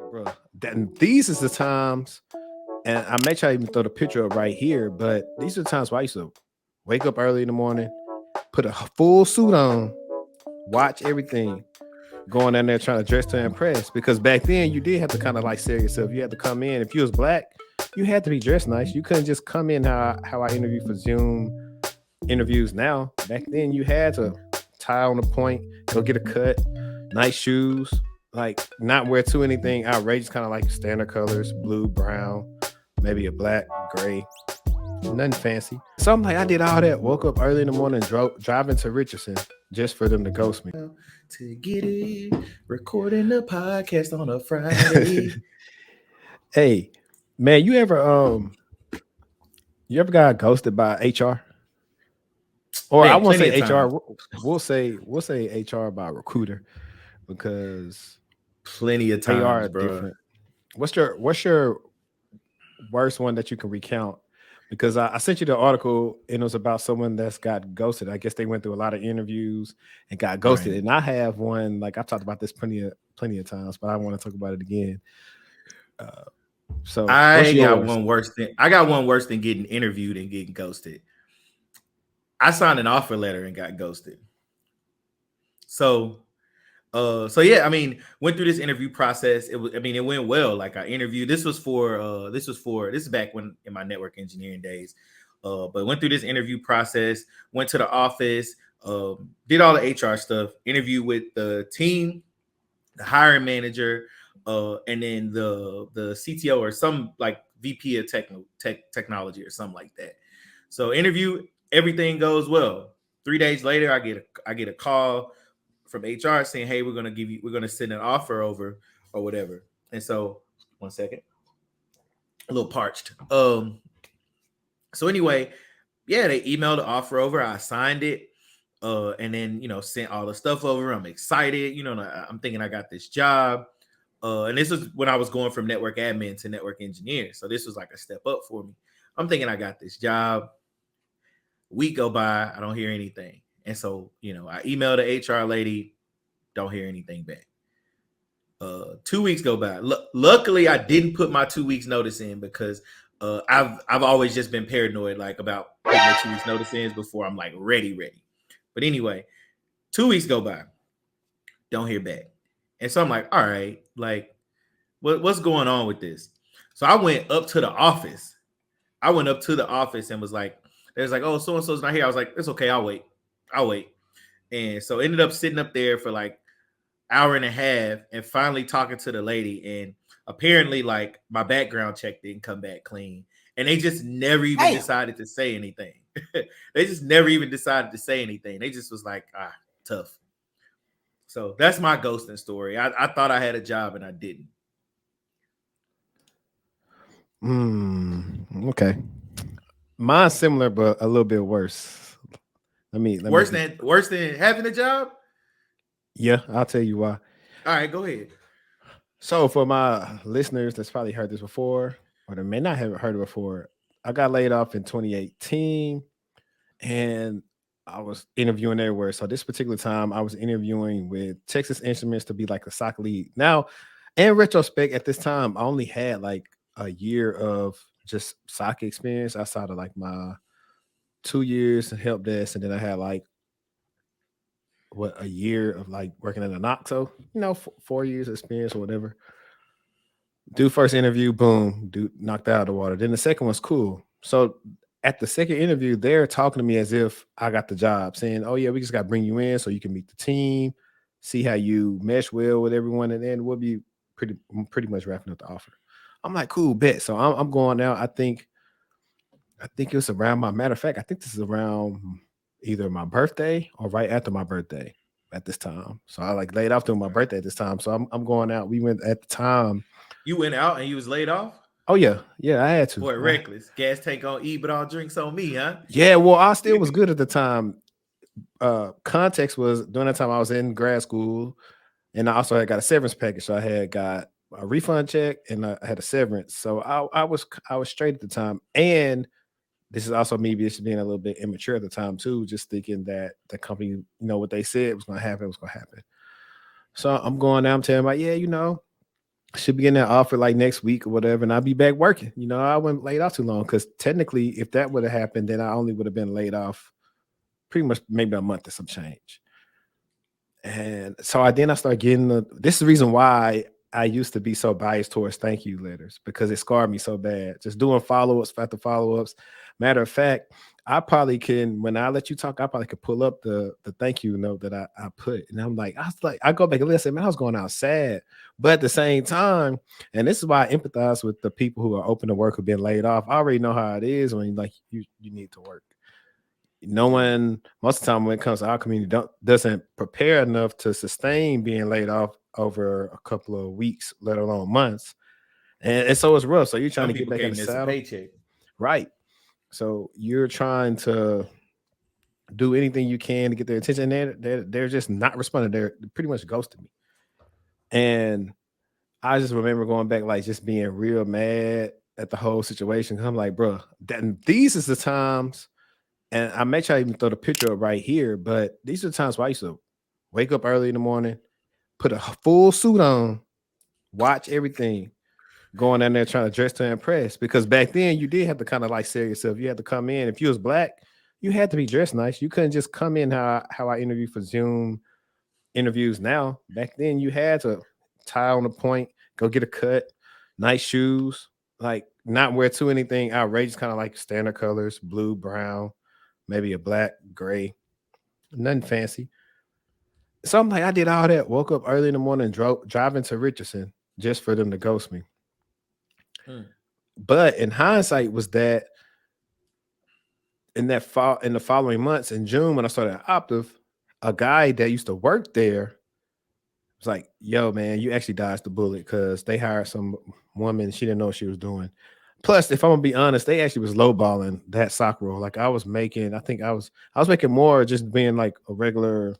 bro. These is the times, and I make sure I even throw the picture up right here. But these are the times where I used to wake up early in the morning, put a full suit on, watch everything, going in there trying to dress to impress. Because back then you did have to kind of like sell yourself. You had to come in. If you was black, you had to be dressed nice. You couldn't just come in how I interview for Zoom interviews now. Back then you had to tie on a point, go get a cut, nice shoes, like not wear too anything outrageous, kind of like standard colors, blue, brown, maybe a black, gray, nothing fancy. So I'm like, I did all that, woke up early in the morning, driving to Richardson just for them to ghost me. To get it, recording the podcast on a Friday. Hey, man, you ever got ghosted by HR? Or Man, I won't plenty say of HR. times. We'll say HR by recruiter because Plenty of they are times, bro. different. What's your worst one that you can recount? Because I sent you the article and it was about someone that's got ghosted. I guess they went through a lot of interviews and got ghosted. Right. And I have one, like I've talked about this plenty of times, but I want to talk about it again. So what's I got yours? one worse than getting interviewed and getting ghosted. I signed an offer letter and got ghosted. So yeah, I mean, went through this interview process. It went well. Like I interviewed. This is back when in my network engineering days. But went through this interview process, went to the office, did all the HR stuff, interviewed with the team, the hiring manager, and then the CTO or some like VP of technology or something like that. So interview, everything goes well. 3 days later, I get a call from HR saying, "Hey, we're gonna send an offer over or whatever." And so, 1 second, a little parched. So anyway, yeah, they emailed the offer over. I signed it, and then sent all the stuff over. I'm excited. I'm thinking I got this job. And this is when I was going from network admin to network engineer. So this was like a step up for me. I'm thinking I got this job. Week go by, I don't hear anything. And so, I emailed the HR lady, don't hear anything back. 2 weeks go by. Luckily, I didn't put my 2 weeks notice in because I've always just been paranoid, like about putting my 2 weeks notice in before I'm like ready. But anyway, 2 weeks go by, don't hear back. And so I'm like, all right, like what's going on with this? So I went up to the office. And was like, there's like, oh, so and so's not here. I was like, it's okay, I'll wait. And so ended up sitting up there for like hour and a half and finally talking to the lady. And apparently, like, my background check didn't come back clean. And they just never even decided to say anything. They just was like, tough. So that's my ghosting story. I thought I had a job and I didn't. Okay. Mine's similar, but a little bit worse. Worse than having a job? Yeah, I'll tell you why. All right, go ahead. So for my listeners that's probably heard this before, or they may not have heard it before, I got laid off in 2018 and I was interviewing everywhere. So this particular time I was interviewing with Texas Instruments to be like a SOC lead. Now, in retrospect, at this time, I only had like a year of just SOC experience outside of like my 2 years in help desk, and then I had like a year of like working in a Noxo, 4 years experience or whatever. Do first interview, boom, dude knocked out of the water. Then the second one's cool. So at the second interview, they're talking to me as if I got the job, saying, "Oh yeah, we just got to bring you in so you can meet the team, see how you mesh well with everyone, and then we'll be pretty much wrapping up the offer." I'm like, "Cool, bet." So I'm going out. I think it was around matter of fact, I think this is around either my birthday or right after my birthday at this time. So I like laid off during my birthday at this time. So I'm going out. We went at the time. You went out and you was laid off? Oh yeah, I had to. Boy, reckless. Gas tank on E, but all drinks on me, huh? Yeah, well, I still was good at the time. Context was during that time I was in grad school, and I also had got a severance package. So I had got a refund check and I had a severance. So I was straight at the time. And this is also me just being a little bit immature at the time too, just thinking that the company, what they said was going to happen was going to happen. So I'm going out, I'm telling them, like, yeah, Should be getting that offer like next week or whatever, and I'll be back working. I went laid off too long because technically, if that would have happened, then I only would have been laid off pretty much maybe a month or some change. And so I started getting this is the reason why I used to be so biased towards thank you letters because it scarred me so bad. Just doing follow-ups after follow-ups. Matter of fact, I probably can when I let you talk, I probably could pull up the thank you note that I put. And I go back and listen, man, I was going out sad. But at the same time, and this is why I empathize with the people who are open to work who've been laid off. I already know how it is when you need to work. No one most of the time when it comes to our community doesn't prepare enough to sustain being laid off over a couple of weeks, let alone months. And so it's rough. So you're trying Some to get people back in can't the miss a saddle. paycheck. Right. So you're trying to do anything you can to get their attention. They're just not responding. They're pretty much ghosted me. And I just remember going back, like just being real mad at the whole situation. I'm like, bro, these is the times. And I make sure I even throw the picture up right here, but these are the times where I used to wake up early in the morning, put a full suit on, watch everything, going down there trying to dress to impress. Because back then you did have to kind of like sell yourself. You had to come in. If you was black, you had to be dressed nice. You couldn't just come in how I interview for Zoom interviews now. Back then you had to tie on the point, go get a cut, nice shoes, like not wear too anything outrageous, kind of like standard colors, blue, brown, maybe a black, gray, nothing fancy. So I'm like, I did all that. Woke up early in the morning, driving to Richardson just for them to ghost me. Hmm. But in hindsight, was that in the following months in June when I started at Optiv, a guy that used to work there was like, "Yo, man, you actually dodged the bullet because they hired some woman. She didn't know what she was doing. Plus, if I'm gonna be honest, they actually was lowballing that soccer role. Like I think I was making more just being like a regular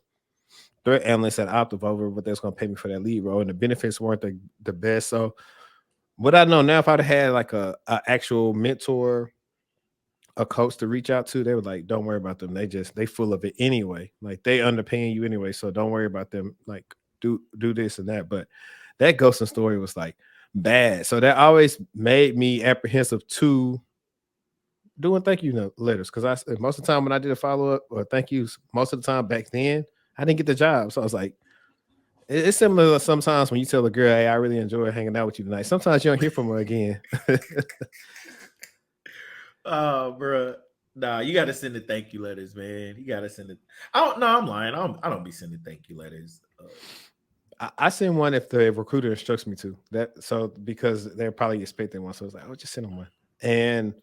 threat analyst at Optiv over what they was gonna pay me for that lead role, and the benefits weren't the best. So what I know now, if I'd have had like a actual mentor, a coach to reach out to, they were like, "Don't worry about them. They full of it anyway. Like they underpaying you anyway, so don't worry about them. Like do this and that." But that ghosting story was like bad, so that always made me apprehensive to doing thank you letters because most of the time when I did a follow up or thank yous, most of the time back then I didn't get the job, so I was like. It's similar to sometimes when you tell a girl, "Hey, I really enjoyed hanging out with you tonight." Sometimes you don't hear from her again. Oh, bro. Nah, you got to send the thank you letters, man. You got to send it. I don't. No, I'm lying. I don't be sending thank you letters. I send one if the recruiter instructs me to. Because they're probably expecting one. So it's like, I'll just send them one. And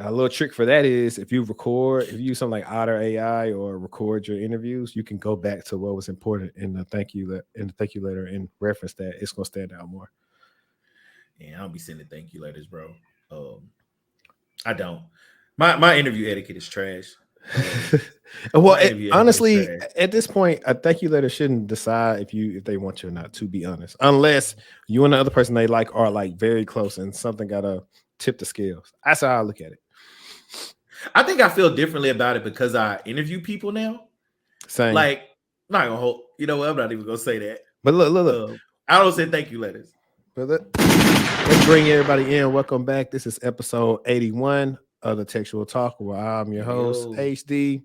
a little trick for that is if you use something like Otter AI or record your interviews, you can go back to what was important in the thank you letter and reference that. It's gonna stand out more. Yeah, I don't be sending thank you letters, bro. I don't. My interview etiquette is trash. Well, honestly, at this point, a thank you letter shouldn't decide if they want you or not. To be honest, unless you and the other person they like are like very close and something gotta tip the scales. That's how I look at it. I think I feel differently about it because I interview people now. Same. Like, not gonna hold. You know what? I'm not even gonna say that. But look. I don't say thank you letters. But let's bring everybody in. Welcome back. This is episode 81 of the Textual Talk, where I'm your host, HD.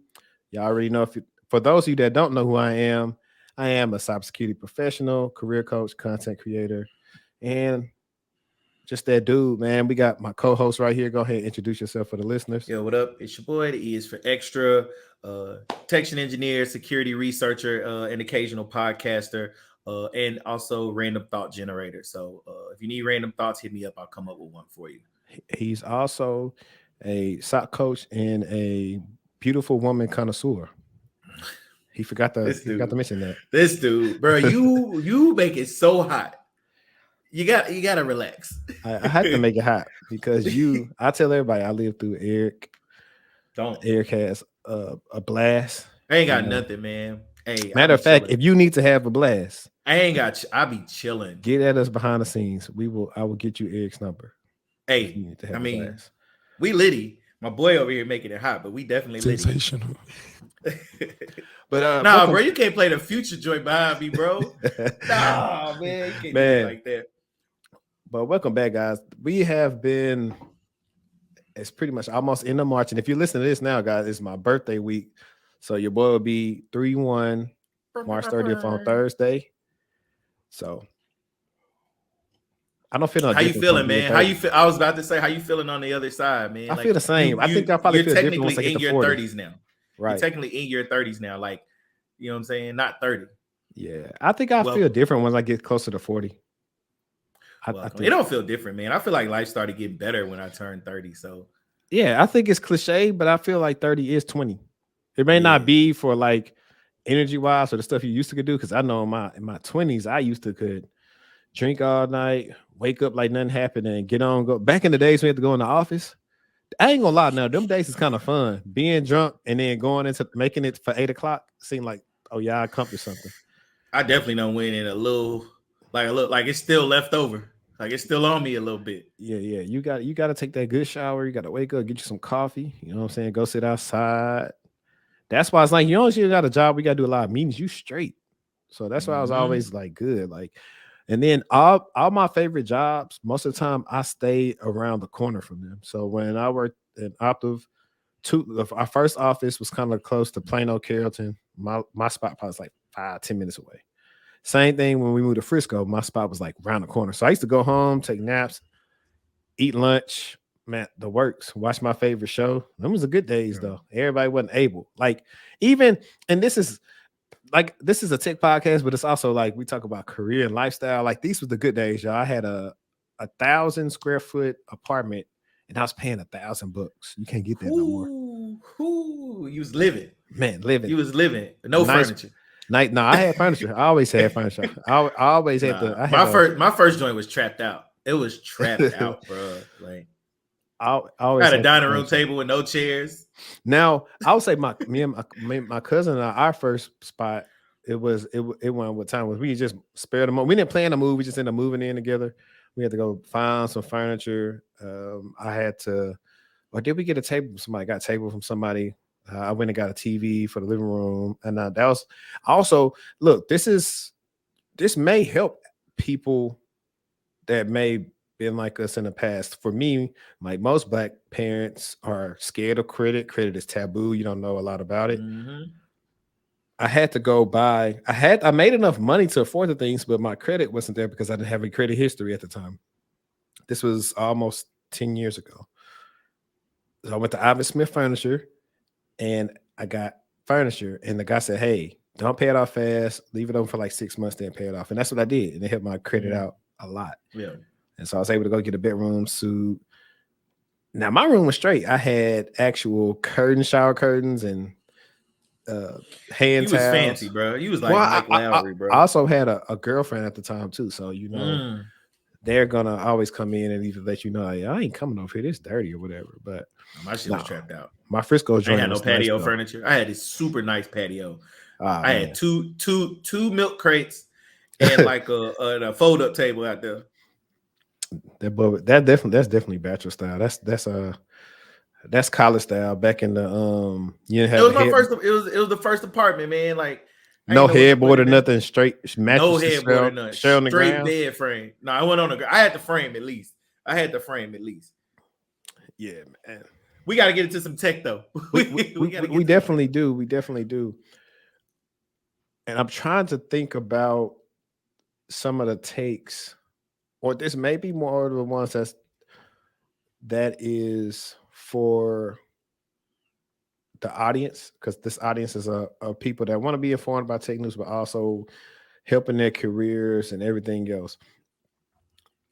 Y'all already know for those of you that don't know who I am a cybersecurity professional, career coach, content creator, and just that dude, man. We got my co-host right here. Go ahead and introduce yourself for the listeners. Yo, what up? It's your boy. The E is for extra. Detection engineer, security researcher, and occasional podcaster, and also random thought generator. So if you need random thoughts, hit me up. I'll come up with one for you. He's also a SOC coach and a beautiful woman connoisseur. He forgot to mention that. This dude, bro, you make it so hot. You gotta relax. I had to make it hot because I tell everybody I live through Eric. Eric has a blast. I ain't got nothing, man. Hey, matter of fact, if you need to have a blast, I be chilling. Get at us behind the scenes. I will get you Eric's number. Hey, I mean, we litty. My boy over here making it hot, but we definitely sensational. But nah, bro, you can't play the future joint behind me, bro. Nah, man, you can't do it like that. But welcome back, guys. We have been, it's pretty much almost end of March. And if you're listening to this now, guys, it's my birthday week. So your boy will be 3-1, March 30th on Thursday. So I don't feel no How you different from feeling, being man? How you 30. feel? I was about to say, how you feeling on the other side, man? I feel Like the same. I think I probably you're feel different once I technically get in to your 40. 30s now. You're Right. technically in your 30s now. Like, you know what I'm saying? Not 30. Yeah. I think I feel Welcome. different once I get closer to 40. I Welcome. It think. don't feel different, man. I feel like life started getting better when I turned 30. So Yeah, I think it's cliche, but I feel like 30 is 20. It may not yeah. be for like energy wise or the stuff you used to could do. Cause I know in my 20s, I used to could drink all night, wake up like nothing happened, and get on go. Back in the days we had to go in the office. I ain't gonna lie now, them days is kind of fun. Being drunk and then going into making it for 8 o'clock seemed like, oh yeah, I accomplished something. I definitely don't win in a little like it's still left over. Like it's still on me a little bit. Yeah, yeah. You gotta take that good shower. You gotta wake up, get you some coffee. You know what I'm saying? Go sit outside. That's why it's like you got a job. We gotta do a lot of meetings. You straight. So that's why I was Mm-hmm. always like good. Like, and then all my favorite jobs, most of the time I stayed around the corner from them. So when I worked in Optiv, our first office was kind of close to Plano, Carrollton. My spot probably was like 5-10 minutes away. Same thing when we moved to Frisco. My spot was like around the corner. So I used to go home, take naps, eat lunch, man, the works, watch my favorite show. Them was the good days Yeah. though. Everybody wasn't able. Like even, and this is a tech podcast, but it's also like we talk about career and lifestyle. Like these were the good days, y'all. I had a 1,000 square foot apartment and I was paying $1,000. You can't get that no more. You was living. Man, living You was living. No nice furniture. night. No, I had furniture. I always had furniture. I always had Nah, I had my first joint was trapped out. It was trapped a out, bro. Like I I always had a had the dining room furniture. table with no chairs. Now I would say my cousin and our first spot. It went what time was we just spared them. We didn't plan to move. We just ended up moving in together. We had to go find some furniture. I had to, or did we get a table? Somebody got a table from somebody. I went and got a TV for the living room, and that was also look. This may help people that may been like us in the past. For me, like most black parents are scared of credit. Credit is taboo. You don't know a lot about it. Mm-hmm. I had to go buy. I made enough money to afford the things, but my credit wasn't there because I didn't have a credit history at the time. This was almost 10 years ago. So I went to Ivan Smith Furniture and I got furniture. And the guy said, "Hey, don't pay it off fast. Leave it open for like 6 months, then pay it off." And that's what I did. And it helped my credit Mm-hmm. out a lot. Yeah. And so I was able to go get a bedroom suit. Now my room was straight. I had actual shower curtains, and hand You was fancy, towels. bro. You was Well, like Mike Lowry, I bro. also had a girlfriend at the time too, so Mm. they're gonna always come in and either let you know, "Hey, I ain't coming over here. It's dirty or whatever." But My shit was no, trapped out. my Frisco I ain't joint had no was nice patio though. furniture. I had this super nice patio. Ah I had man, two milk crates and like a fold up table out there. that's definitely bachelor style. That's college style. Back in the you didn't It have was a my head, first. It was the first apartment, man. Like I no didn't know what to put headboard or in there. nothing. Straight No mattresses headboard or shell nothing. shell on the Straight ground. bed frame. No, I went on the. I had the frame at least. I had the frame at least. Yeah, man. We got to get into some tech though. We we got to we get to some definitely tech. do. We definitely do. And I'm trying to think about some of the takes, or this may be more of the ones that is for the audience, because this audience is a people that want to be informed about tech news, but also helping their careers and everything else.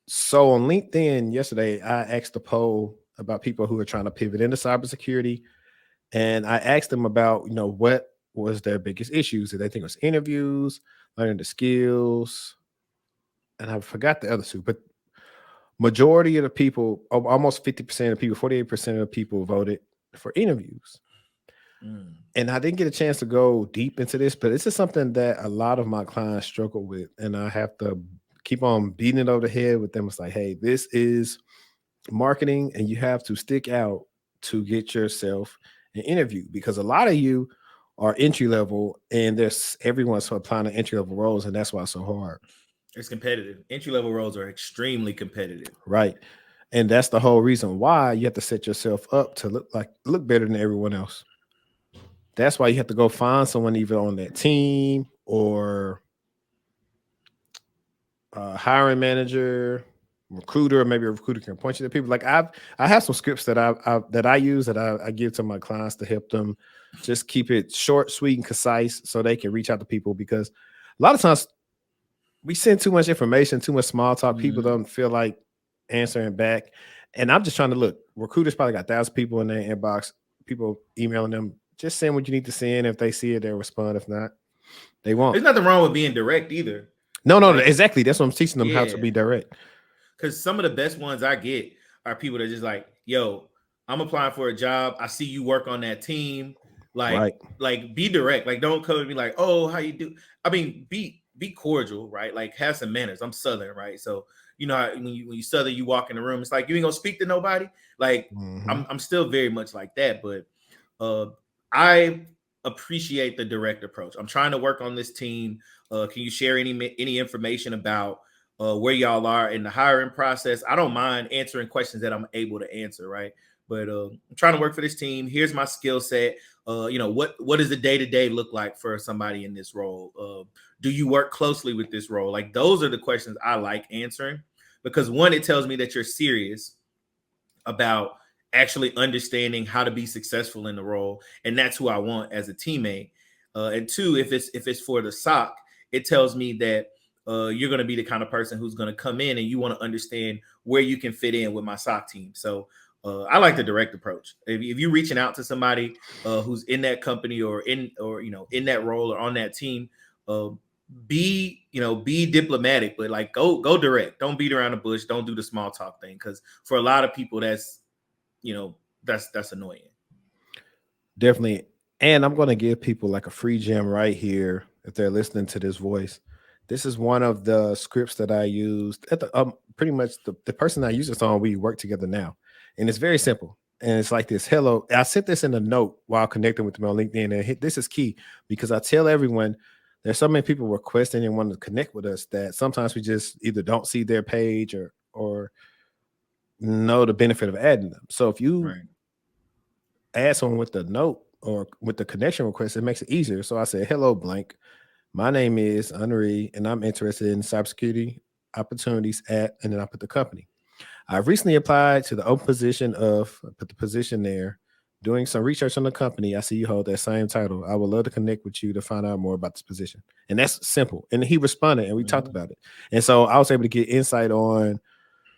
So on LinkedIn yesterday, I asked a poll about people who are trying to pivot into cybersecurity, and I asked them about what was their biggest issues. Did they think it was interviews, learning the skills, and I forgot the other two, but majority of the people, almost 50% of people, 48% of the people voted for interviews. Mm. And I didn't get a chance to go deep into this, but this is something that a lot of my clients struggle with. And I have to keep on beating it over the head with them. It's like, hey, this is marketing and you have to stick out to get yourself an interview, because a lot of you are entry level and there's everyone's applying to entry level roles. And that's why it's so hard. It's competitive. Entry level roles are extremely competitive. right? And that's the whole reason why you have to set yourself up to look better than everyone else. That's why you have to go find someone either on that team or hiring manager, recruiter, or maybe a recruiter can point you to people. Like I have some scripts that I use that I give to my clients to help them just keep it short, sweet, and concise so they can reach out to people, because a lot of times we send too much information, too much small talk. People Mhm. don't feel like answering back. And I'm just trying to look. Recruiters probably got 1,000 people in their inbox, people emailing them. Just send what you need to send. If they see it, they'll respond. If not, they won't. There's nothing wrong with being direct either. No, no, Like, exactly. That's what I'm teaching them, how to yeah, be direct. because some of the best ones I get are people that just like, yo, I'm applying for a job. I see you work on that team. Right. Like be direct. Like don't come and be like, oh, how you do? I mean, be cordial, right? Like have some manners. I'm Southern, right? So you know how when you Southern, you walk in the room, it's like you ain't gonna speak to nobody. Like Hmm. I'm still very much like that, but uh I appreciate the direct approach. I'm trying to work on this team. Can you share any information about where y'all are in the hiring process? I don't mind answering questions that I'm able to answer, right? But I'm trying to work for this team. Here's my skill set. What does the day to day look like for somebody in this role? Do you work closely with this role? Like those are the questions I like answering, because one, it tells me that you're serious about actually understanding how to be successful in the role, and that's who I want as a teammate. And two, if it's for the SOC, it tells me that you're going to be the kind of person who's going to come in and you want to understand where you can fit in with my SOC team. So I like the direct approach. If you're reaching out to somebody who's in that company or in that role or on that team, uh, be diplomatic, but like go direct. Don't beat around the bush. Don't do the small talk thing, because for a lot of people you know that's annoying. Definitely. And I'm going to give people like a free gem right here if they're listening to this voice. This is one of the scripts that I used at the pretty much the person I use this on. We work together now, and it's very simple. And it's like this. Hello, I sent this in a note while connecting with them on LinkedIn, and this is key because I tell everyone there's so many people requesting and wanting to connect with us that sometimes we just either don't see their page or know the benefit of adding them. So if you Right. add someone with the note or with the connection request, it makes it easier. So I said, hello, blank. My name is Henri, and I'm interested in cybersecurity opportunities at, and then I put the company. I've recently applied to the open position of, I put the position there, doing some research on the company. I see you hold that same title. I would love to connect with you to find out more about this position. And that's simple. And he responded and we talked Mhm. about it. And so I was able to get insight on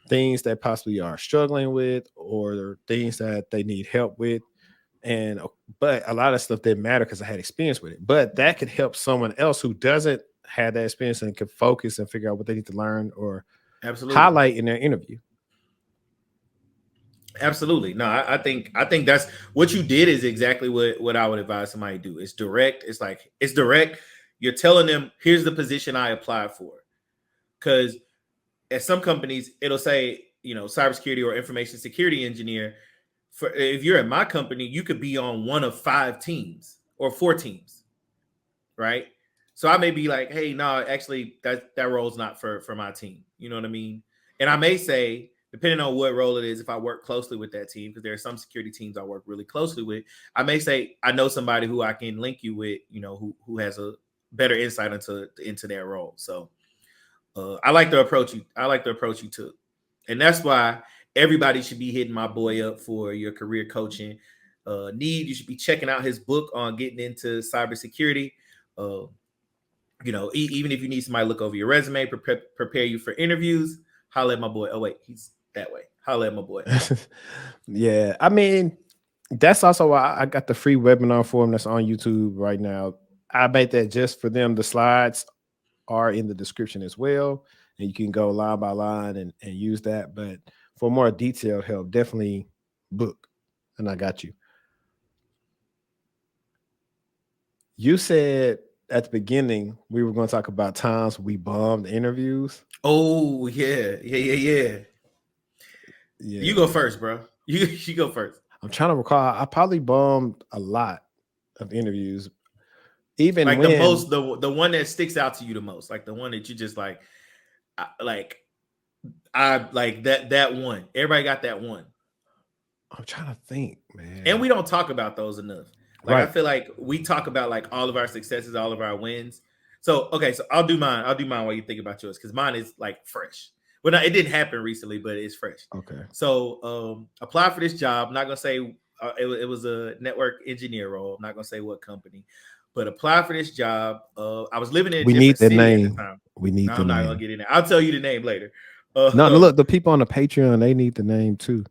things that possibly are struggling with or things that they need help with. And but a lot of stuff didn't matter because I had experience with it. But that could help someone else who doesn't have that experience and can focus and figure out what they need to learn or Absolutely. highlight in their interview. Absolutely. No, I think that's what you did is exactly what I would advise somebody to do. It's direct. It's direct. You're telling them, here's the position I applied for. Because at some companies, it'll say, cybersecurity or information security engineer. For if you're at my company, you could be on one of 5 teams or 4 teams, right? So I may be like, hey, no, actually that role's not for my team. You know what I mean? And I may say, depending on what role it is, if I work closely with that team, because there are some security teams I work really closely with, I may say I know somebody who I can link you with, who has a better insight into their role. So I like the approach you took, and that's why everybody should be hitting my boy up for your career coaching need. You should be checking out his book on getting into cybersecurity. Uh, even if you need somebody to look over your resume, prepare you for interviews, holla at my boy. Oh wait, he's that way. Holla at my boy. Yeah. I mean, that's also why I got the free webinar for them that's on YouTube right now. I made that just for them. The slides are in the description as well. And you can go line by line and use that. But for more detailed help, definitely book. And I got you. You said at the beginning we were going to talk about times we bombed interviews. Oh yeah, yeah, yeah, yeah. You Yeah. go first, bro. You go first. I'm trying to recall. I probably bombed a lot of interviews, even Like the when most, the one that sticks out to you the most, like the one that you just like. like I like that one. Everybody got that one. I'm trying to think, And man. we don't talk about those enough. Like I Right. feel like we talk about like all of our successes, all of our wins. So okay, so I'll do mine. I'll do mine while you think about yours because mine is like fresh. Well, no, it didn't happen recently, but it's fresh. Okay. So apply for this job. I'm not gonna say it was a network engineer role. I'm not gonna say what company, but apply for this job. I was living in a We need different the city at the name. time. We No, need the I'm not gonna name. get in there. I'll tell you the name later. No, no, Uh, look, the people on the Patreon, they need the name too.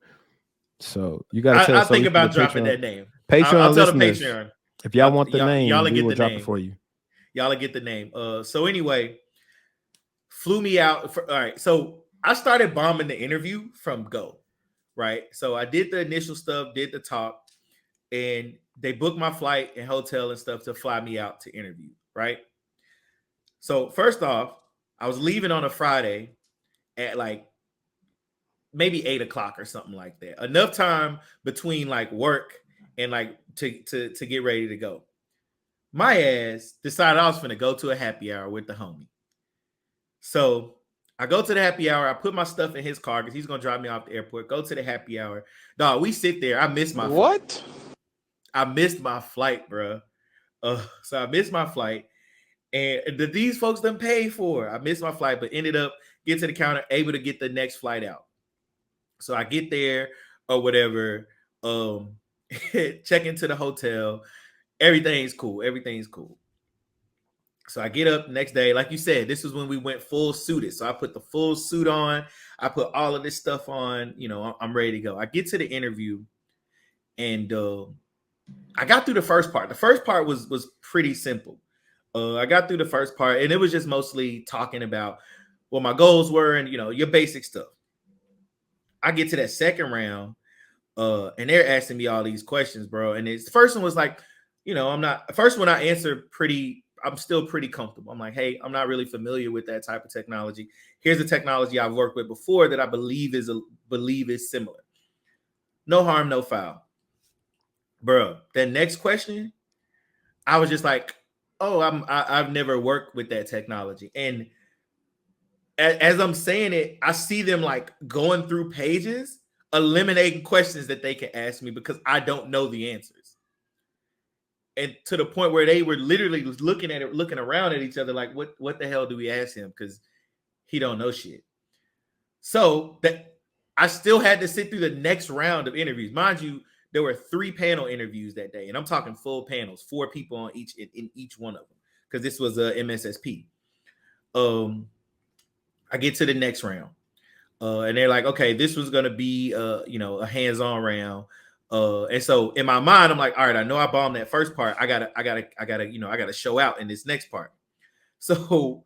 So you got to tell I us so think we can about get dropping Patreon that name. I'll Patreon tell the listeners. Patreon. If y'all want the Y'all name, will we get will the drop it name. for you. Y'all will get the name. So anyway, flew me out. All right. So I started bombing the interview from go. Right. So I did the initial stuff, did the talk, and they booked my flight and hotel and stuff to fly me out to interview. Right. So first off, I was leaving on a Friday at like maybe 8 o'clock or something like that. Enough time between like work and like to get ready to go. My ass decided I was going to go to a happy hour with the homie. So I go to the happy hour. I put my stuff in his car because he's going to drive me off the airport. Go to the happy hour. Dog, we sit there. I missed my flight. What? I missed my flight, bro. So I missed my flight. And these folks done paid for. I missed my flight, but ended up get to the counter, able to get the next flight out. So I get there or whatever, check into the hotel. Everything's cool. Everything's cool. So I get up next day. Like you said, this was when we went full suited. So I put the full suit on. I put all of this stuff on. You know, I'm ready to go. I get to the interview and I got through the first part. The first part was pretty simple. I got through the first part and it was just mostly talking about what my goals were and, you know, your basic stuff. I get to that second round and they're asking me all these questions, bro. And it's the first one was like, you know, I'm not the first one I answered pretty, I'm still pretty comfortable. I'm like, hey, I'm not really familiar with that type of technology. Here's a technology I've worked with before that I believe is similar. No harm, no foul. Bro, that next question, I was just like, oh, I've never worked with that technology. And as I'm saying it, I see them like going through pages, eliminating questions that they can ask me because I don't know the answers. And to the point where they were literally looking at it, looking around at each other, like, what the hell do we ask him? Because he don't know shit. So that I still had to sit through the next round of interviews. Mind you, there were 3 panel interviews that day, and I'm talking full panels, 4 people on each in each one of them, because this was a MSSP. I get to the next round. And they're like, okay, this was gonna be you know, a hands-on round. And so in my mind, I'm like, all right, I know I bombed that first part. I gotta, you know, I gotta show out in this next part. So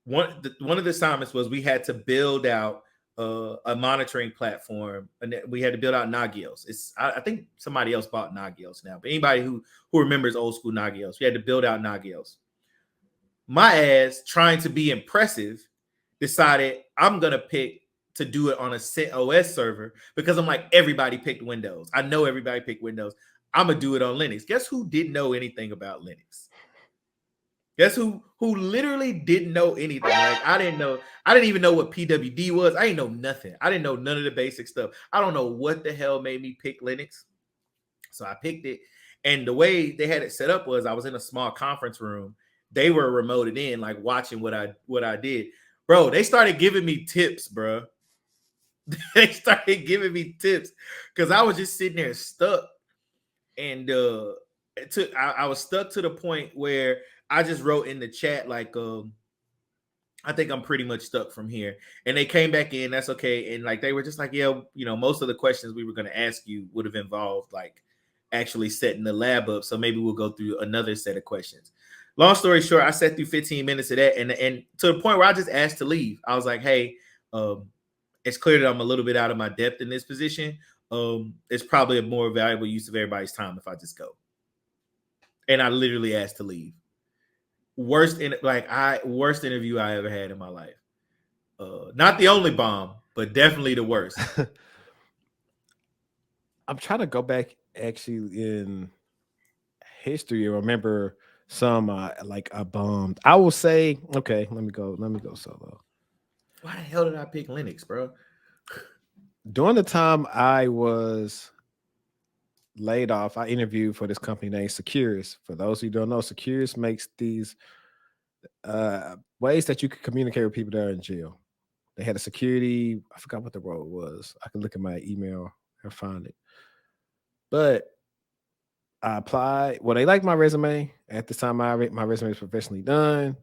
one of the assignments was we had to build out a monitoring platform, and we had to build out Nagios. I think somebody else bought Nagios now, but anybody who remembers old school Nagios, we had to build out Nagios. My ass, trying to be impressive, decided I'm gonna pick to do it on a CentOS server because I'm like, everybody picked Windows. I know everybody picked Windows. I'm gonna do it on Linux. Guess who didn't know anything about Linux? Guess who literally didn't know anything? Like I didn't even know what PWD was. I didn't know nothing. I didn't know none of the basic stuff. I don't know what the hell made me pick Linux. So I picked it. And the way they had it set up was I was in a small conference room. They were remoted in, like watching what I did. Bro, they started giving me tips, bro. They started giving me tips because I was just sitting there stuck. And I was stuck to the point where I just wrote in the chat like I think I'm pretty much stuck from here. And they came back in, that's okay. And like they were just like, yeah, you know, most of the questions we were going to ask you would have involved like actually setting the lab up. So maybe we'll go through another set of questions. Long story short, I sat through 15 minutes of that, and to the point where I just asked to leave. I was like, hey, it's clear that I'm a little bit out of my depth in this position. It's probably a more valuable use of everybody's time if I just go. And I literally asked to leave. Worst interview I ever had in my life. Not the only bomb, but definitely the worst. I'm trying to go back actually in history and remember some like I bombed. I will say, okay, let me go solo. Why the hell did I pick Linux, bro? During the time I was laid off, I interviewed for this company named Securus. For those who don't know, Securus makes these ways that you can communicate with people that are in jail. They had a security, I forgot what the role was. I can look at my email and find it. But I applied. Well, they liked my resume. At the time, my resume was professionally done.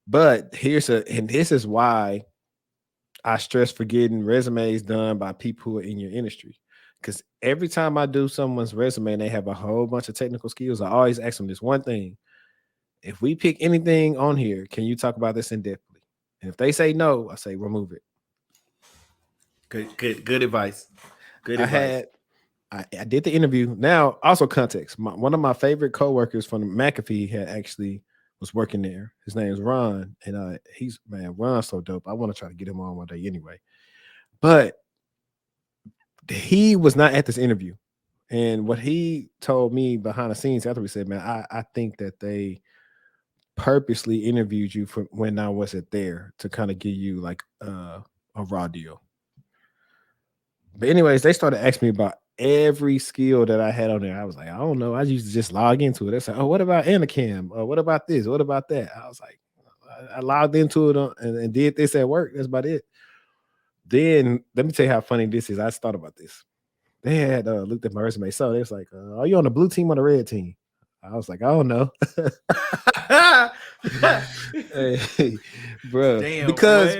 But and this is why I stress for getting resumes done by people who are in your industry. Because every time I do someone's resume and they have a whole bunch of technical skills, I always ask them this one thing. If we pick anything on here, can you talk about this in depthly? And if they say no, I say remove it. Good advice. Good I advice. had I did the interview. Now, also context. One of my favorite coworkers from McAfee had actually was working there. His name is Ron, and he's man, Ron's so dope. I want to try to get him on one day anyway. But he was not at this interview, and what he told me behind the scenes after we said, "Man, I think that they purposely interviewed you for when I wasn't there to kind of give you like a raw deal." But anyways, they started asking me about every skill that I had on there. I was like, I don't know. I used to just log into it. They said, oh, what about Anacam? What about this? What about that? I was like, I logged into it and did this at work. That's about it. Then let me tell you how funny this is. I just thought about this. They had looked at my resume. So they was like, are you on the blue team or the red team? I was like, I don't know. Hey, bro. Damn, Because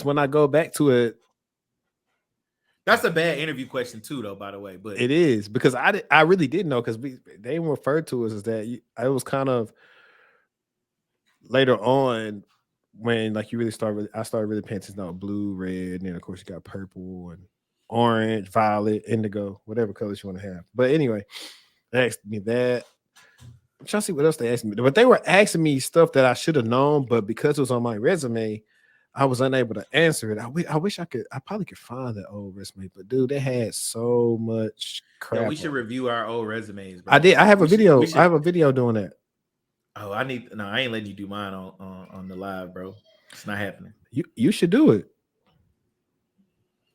boy. when I go back to it, That's a bad interview question too, though. By the way, but it is because I really didn't know because they referred to us as that. I was kind of later on when like you really I started really paying attention to blue, red, and then of course you got purple and orange, violet, indigo, whatever colors you want to have. But anyway, they asked me that. I'm trying to see what else they asked me, but they were asking me stuff that I should have known, but because it was on my resume, I was unable to answer it. I wish I could. I probably could find that old resume, but dude, they had so much yo, we crap should on. review our old resumes, I bro. did. I have a We should. We video. I should. have a video doing that. Oh, I need. No, I ain't letting you do mine on the live, bro. It's not happening. You should do it.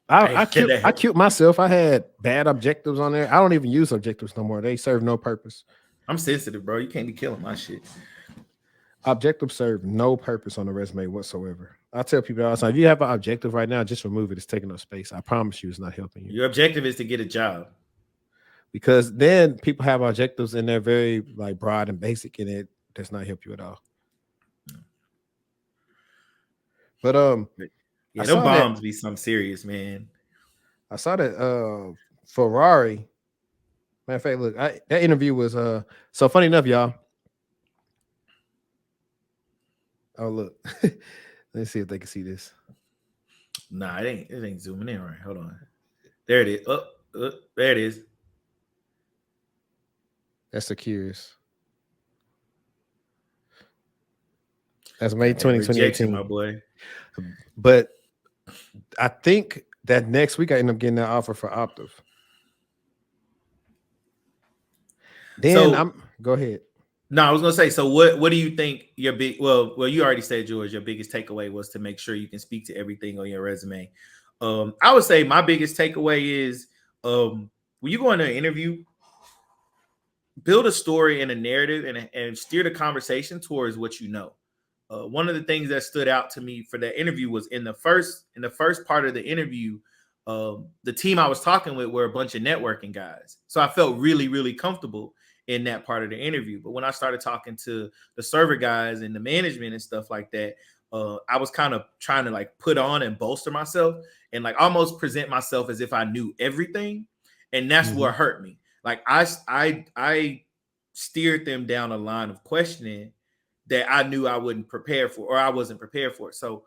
Hey, I killed myself. I had bad objectives on there. I don't even use objectives no more. They serve no purpose. I'm sensitive, bro. You can't be killing my shit. Objectives serve no purpose on the resume whatsoever. I tell people all the time, if you have an objective right now, just remove it. It's taking up space. I promise you, it's not helping you. Your objective is to get a job. Because then people have objectives and they're very like broad and basic, and it does not help you at all. But Yeah, I them saw that bombs be something serious, man. I saw that Ferrari. Matter of fact, look, that interview was so funny enough, y'all. Oh look, let's see if they can see this. Nah, it ain't zooming in right. Hold on. There it is. There it is. That's the curious. That's May Got that 20, rejection, 2018. my boy. But I think that next week I end up getting that offer for Optiv. Then So I'm go ahead. no, I was gonna say. So what do you think your big? Well, you already said yours. Your biggest takeaway was to make sure you can speak to everything on your resume. I would say my biggest takeaway is when you go into an interview, build a story and a narrative and steer the conversation towards what you know. One of the things that stood out to me for that interview was in the first part of the interview, the team I was talking with were a bunch of networking guys, so I felt really really comfortable in that part of the interview. But when I started talking to the server guys and the management and stuff like that, I was kind of trying to like put on and bolster myself and like almost present myself as if I knew everything, and that's what hurt me. Like I steered them down a line of questioning that I knew I wouldn't prepare for, or I wasn't prepared for. So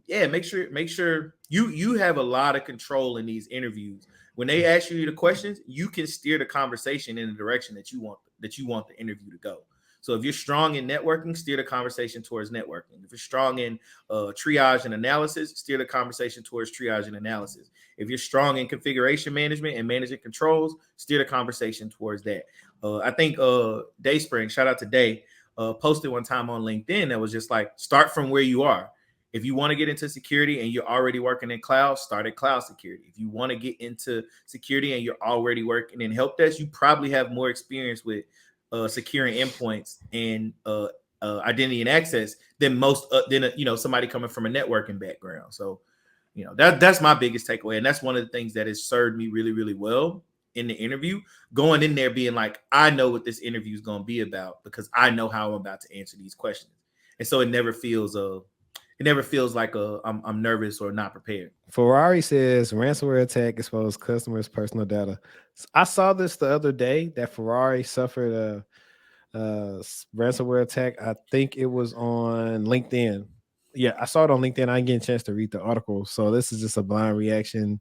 yeah, make sure you have a lot of control in these interviews. When they ask you the questions, you can steer the conversation in the direction that you want the interview to go. So if you're strong in networking, steer the conversation towards networking. If you're strong in triage and analysis, steer the conversation towards triage and analysis. If you're strong in configuration management and managing controls, steer the conversation towards that. I think Dayspring, shout out to Day. posted one time on LinkedIn that was just like, start from where you are. If you want to get into security and you're already working in cloud, start at cloud security. If you want to get into security and you're already working in help desk, you probably have more experience with securing endpoints and identity and access than most than somebody coming from a networking background. So that's my biggest takeaway, and that's one of the things that has served me really, really well in the interview. Going in there being like, I know what this interview is going to be about because I know how I'm about to answer these questions, and so it never feels like I'm nervous or not prepared. Ferrari says ransomware attack exposed customers' personal data. I saw this the other day that Ferrari suffered a ransomware attack. I think it was on LinkedIn. Yeah, I saw it on LinkedIn. I didn't get a chance to read the article, so this is just a blind reaction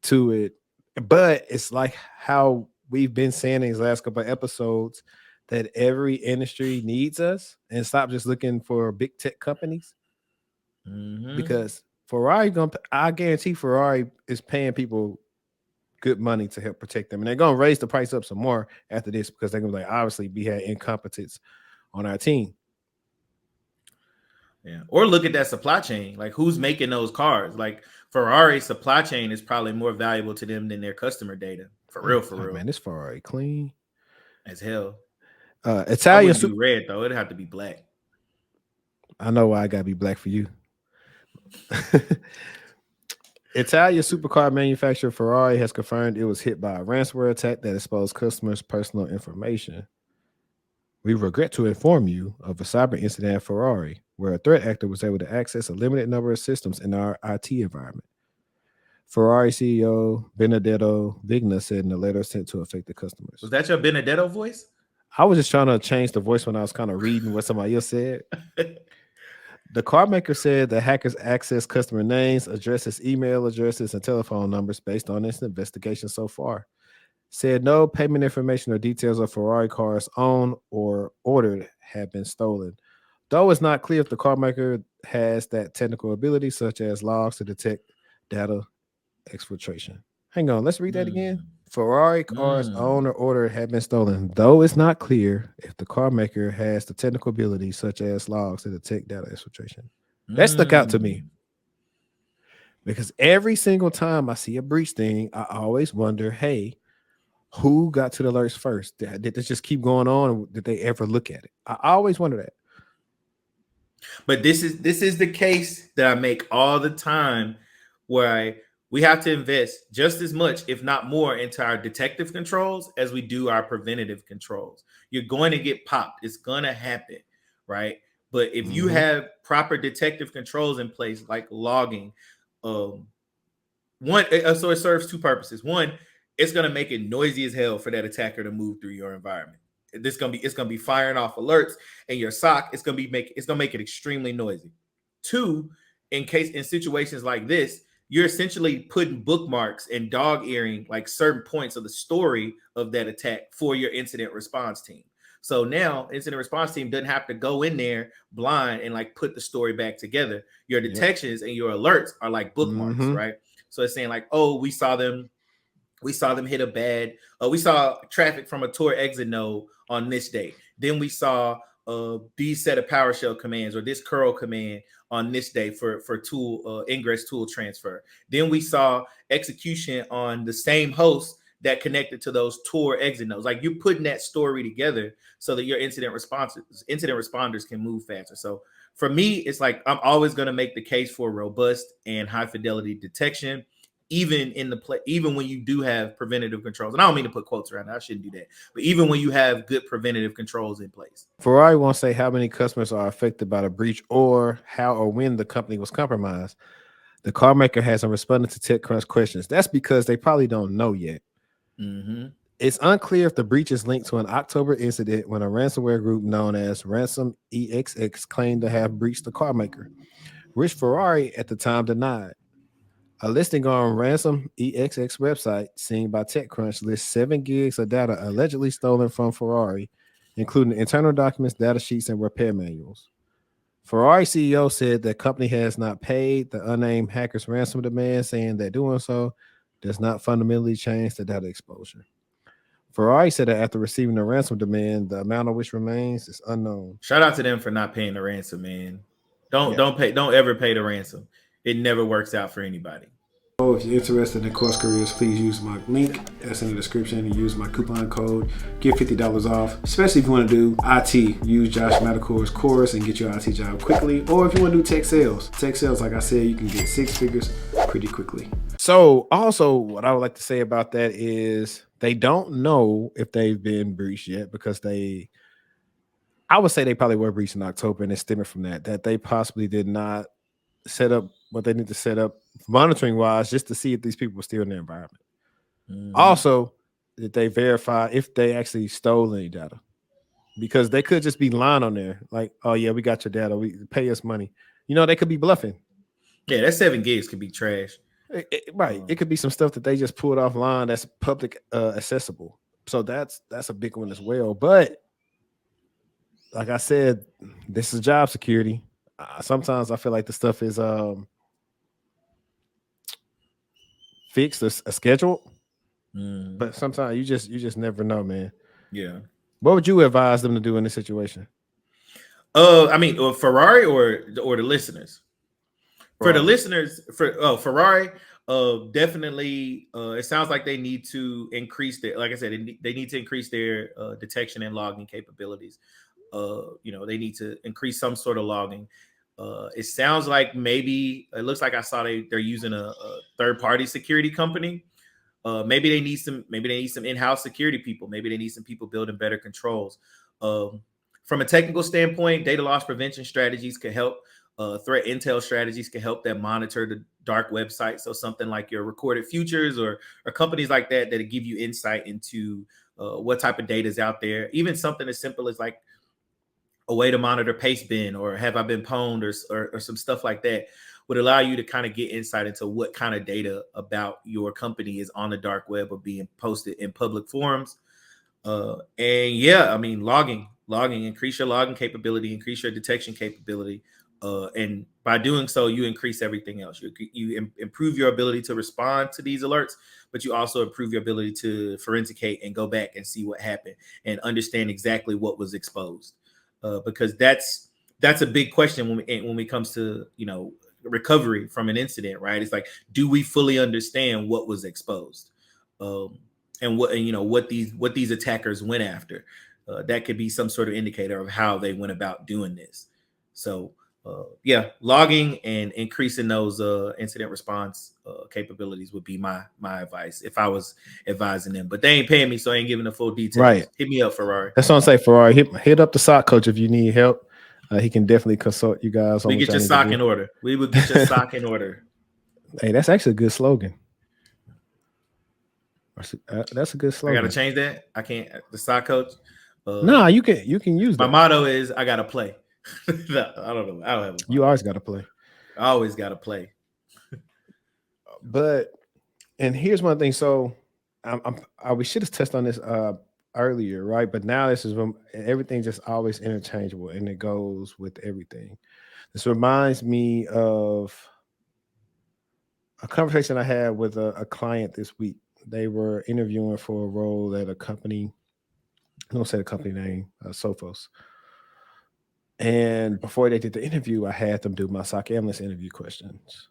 to it. But it's like how we've been saying these last couple of episodes that every industry needs us, and stop just looking for big tech companies. Because Ferrari I guarantee Ferrari is paying people good money to help protect them, and they're gonna raise the price up some more after this because they're gonna be like, obviously we had incompetence on our team. Yeah, or look at that supply chain. Like, who's making those cars? Like, Ferrari's supply chain is probably more valuable to them than their customer data. For real, for real. Man, this Ferrari clean as hell. I Italian wouldn't do red though; it'd have to be black. I know why I gotta be black for you. Italian supercar manufacturer Ferrari has confirmed it was hit by a ransomware attack that exposed customers' personal information. We regret to inform you of a cyber incident at Ferrari, where a threat actor was able to access a limited number of systems in our IT environment. Ferrari CEO Benedetto Vigna said in a letter sent to affected customers. Was that your Benedetto voice? I was just trying to change the voice when I was kind of reading what somebody else said. The car maker said the hackers accessed customer names, addresses, email addresses, and telephone numbers based on this investigation so far. Said no payment information or details of Ferrari cars owned or ordered have been stolen. Though it's not clear if the car maker has that technical ability, such as logs to detect data exfiltration. Hang on, let's read that again. Ferrari cars owned or ordered have been stolen, though it's not clear if the car maker has the technical ability, such as logs to detect data exfiltration. That stuck out to me because every single time I see a breach thing, I always wonder, hey, who got to the alerts first? Did this just keep going on, or did they ever look at it? I always wonder that. But this is the case that I make all the time, where we have to invest just as much, if not more, into our detective controls as we do our preventative controls. You're going to get popped. It's going to happen, right? But if you have proper detective controls in place, like logging, so it serves two purposes. One, it's going to make it noisy as hell for that attacker to move through your environment. It's gonna be firing off alerts, and your SOC it's gonna make it extremely noisy. Two, in situations like this, you're essentially putting bookmarks and dog earing like certain points of the story of that attack for your incident response team. So now incident response team doesn't have to go in there blind and like put the story back together. Your detections and your alerts are like bookmarks, right? So it's saying like, oh, we saw them hit a bad. We saw traffic from a Tor exit node on this day. Then we saw these set of PowerShell commands or this curl command on this day for tool ingress tool transfer. Then we saw execution on the same host that connected to those Tor exit nodes. Like, you're putting that story together so that your incident responders can move faster. So for me, it's like I'm always going to make the case for robust and high fidelity detection, even when you do have preventative controls. And I don't mean to put quotes around it. I shouldn't do that. But even when you have good preventative controls in place. Ferrari won't say how many customers are affected by the breach or how or when the company was compromised. The car maker hasn't responded to TechCrunch questions. That's because they probably don't know yet. It's unclear if the breach is linked to an October incident when a ransomware group known as Ransom EXX claimed to have breached the car maker, which Ferrari at the time denied. A listing on Ransom EXX website seen by TechCrunch lists 7 gigs of data allegedly stolen from Ferrari, including internal documents, data sheets, and repair manuals. Ferrari CEO said the company has not paid the unnamed hackers ransom demand, saying that doing so does not fundamentally change the data exposure. Ferrari said that after receiving the ransom demand, the amount of which remains is unknown. Shout out to them for not paying the ransom, man. Yeah. Don't ever pay the ransom. It never works out for anybody. So if you're interested in course careers, please use my link that's in the description and use my coupon code. Get $50 off, especially if you want to do IT. Use Josh Matacor's course and get your IT job quickly. Or if you want to do tech sales. Tech sales, like I said, you can get 6 figures pretty quickly. So also what I would like to say about that is they don't know if they've been breached yet because I would say they probably were breached in October, and it's stemming from that they possibly did not set up what they need to set up monitoring wise just to see if these people were still in their environment. Also, did they verify if they actually stole any data? Because they could just be lying on there, like, oh yeah, we got your data, we pay us money. They could be bluffing. Yeah, that 7 gigs could be trash. Right. It could be some stuff that they just pulled offline that's public accessible. So that's a big one as well. But like I said, this is job security. Sometimes I feel like the stuff is fixed or scheduled, but sometimes you just never know, man. Yeah. What would you advise them to do in this situation? I mean, Ferrari or the listeners. For the listeners, Ferrari, definitely. It sounds like they need to increase their, like I said, they need to increase their detection and logging capabilities. They need to increase some sort of logging. It sounds like maybe it looks like I saw they're using a third-party security company. Maybe they need some in-house security people. Maybe they need some people building better controls. From a technical standpoint, data loss prevention strategies could help. Threat intel strategies can help them monitor the dark website. So something like your recorded futures or companies like that give you insight into what type of data is out there. Even something as simple as like a way to monitor paste bin or have I been pwned or some stuff like that would allow you to kind of get insight into what kind of data about your company is on the dark web or being posted in public forums. And yeah, I mean, logging, increase your logging capability, increase your detection capability. And by doing so, you increase everything else. You improve your ability to respond to these alerts, but you also improve your ability to forensicate and go back and see what happened and understand exactly what was exposed. Because that's a big question when it comes to recovery from an incident, right? It's like, do we fully understand what was exposed, and what these attackers went after? That could be some sort of indicator of how they went about doing this. So yeah, logging and increasing those incident response capabilities would be my advice if I was advising them. But they ain't paying me, so I ain't giving the full details. Right. Hit me up, Ferrari. That's what I'm saying, Ferrari. Hit up the SOC coach if you need help. He can definitely consult you guys. We get your SOC in order. We will get your SOC in order. Hey, that's actually a good slogan. That's a good slogan. I gotta change that. I can't. The SOC coach. No, you can use that. My motto is I gotta play. I don't know. I don't have. You always gotta play. I always gotta play. But and here's one thing. So we should have touched on this earlier, right? But now this is when everything just always interchangeable and it goes with everything. This reminds me of a conversation I had with a client this week. They were interviewing for a role at a company. I don't say the company name, Sophos. And before they did the interview, I had them do my SOC analyst interview questions.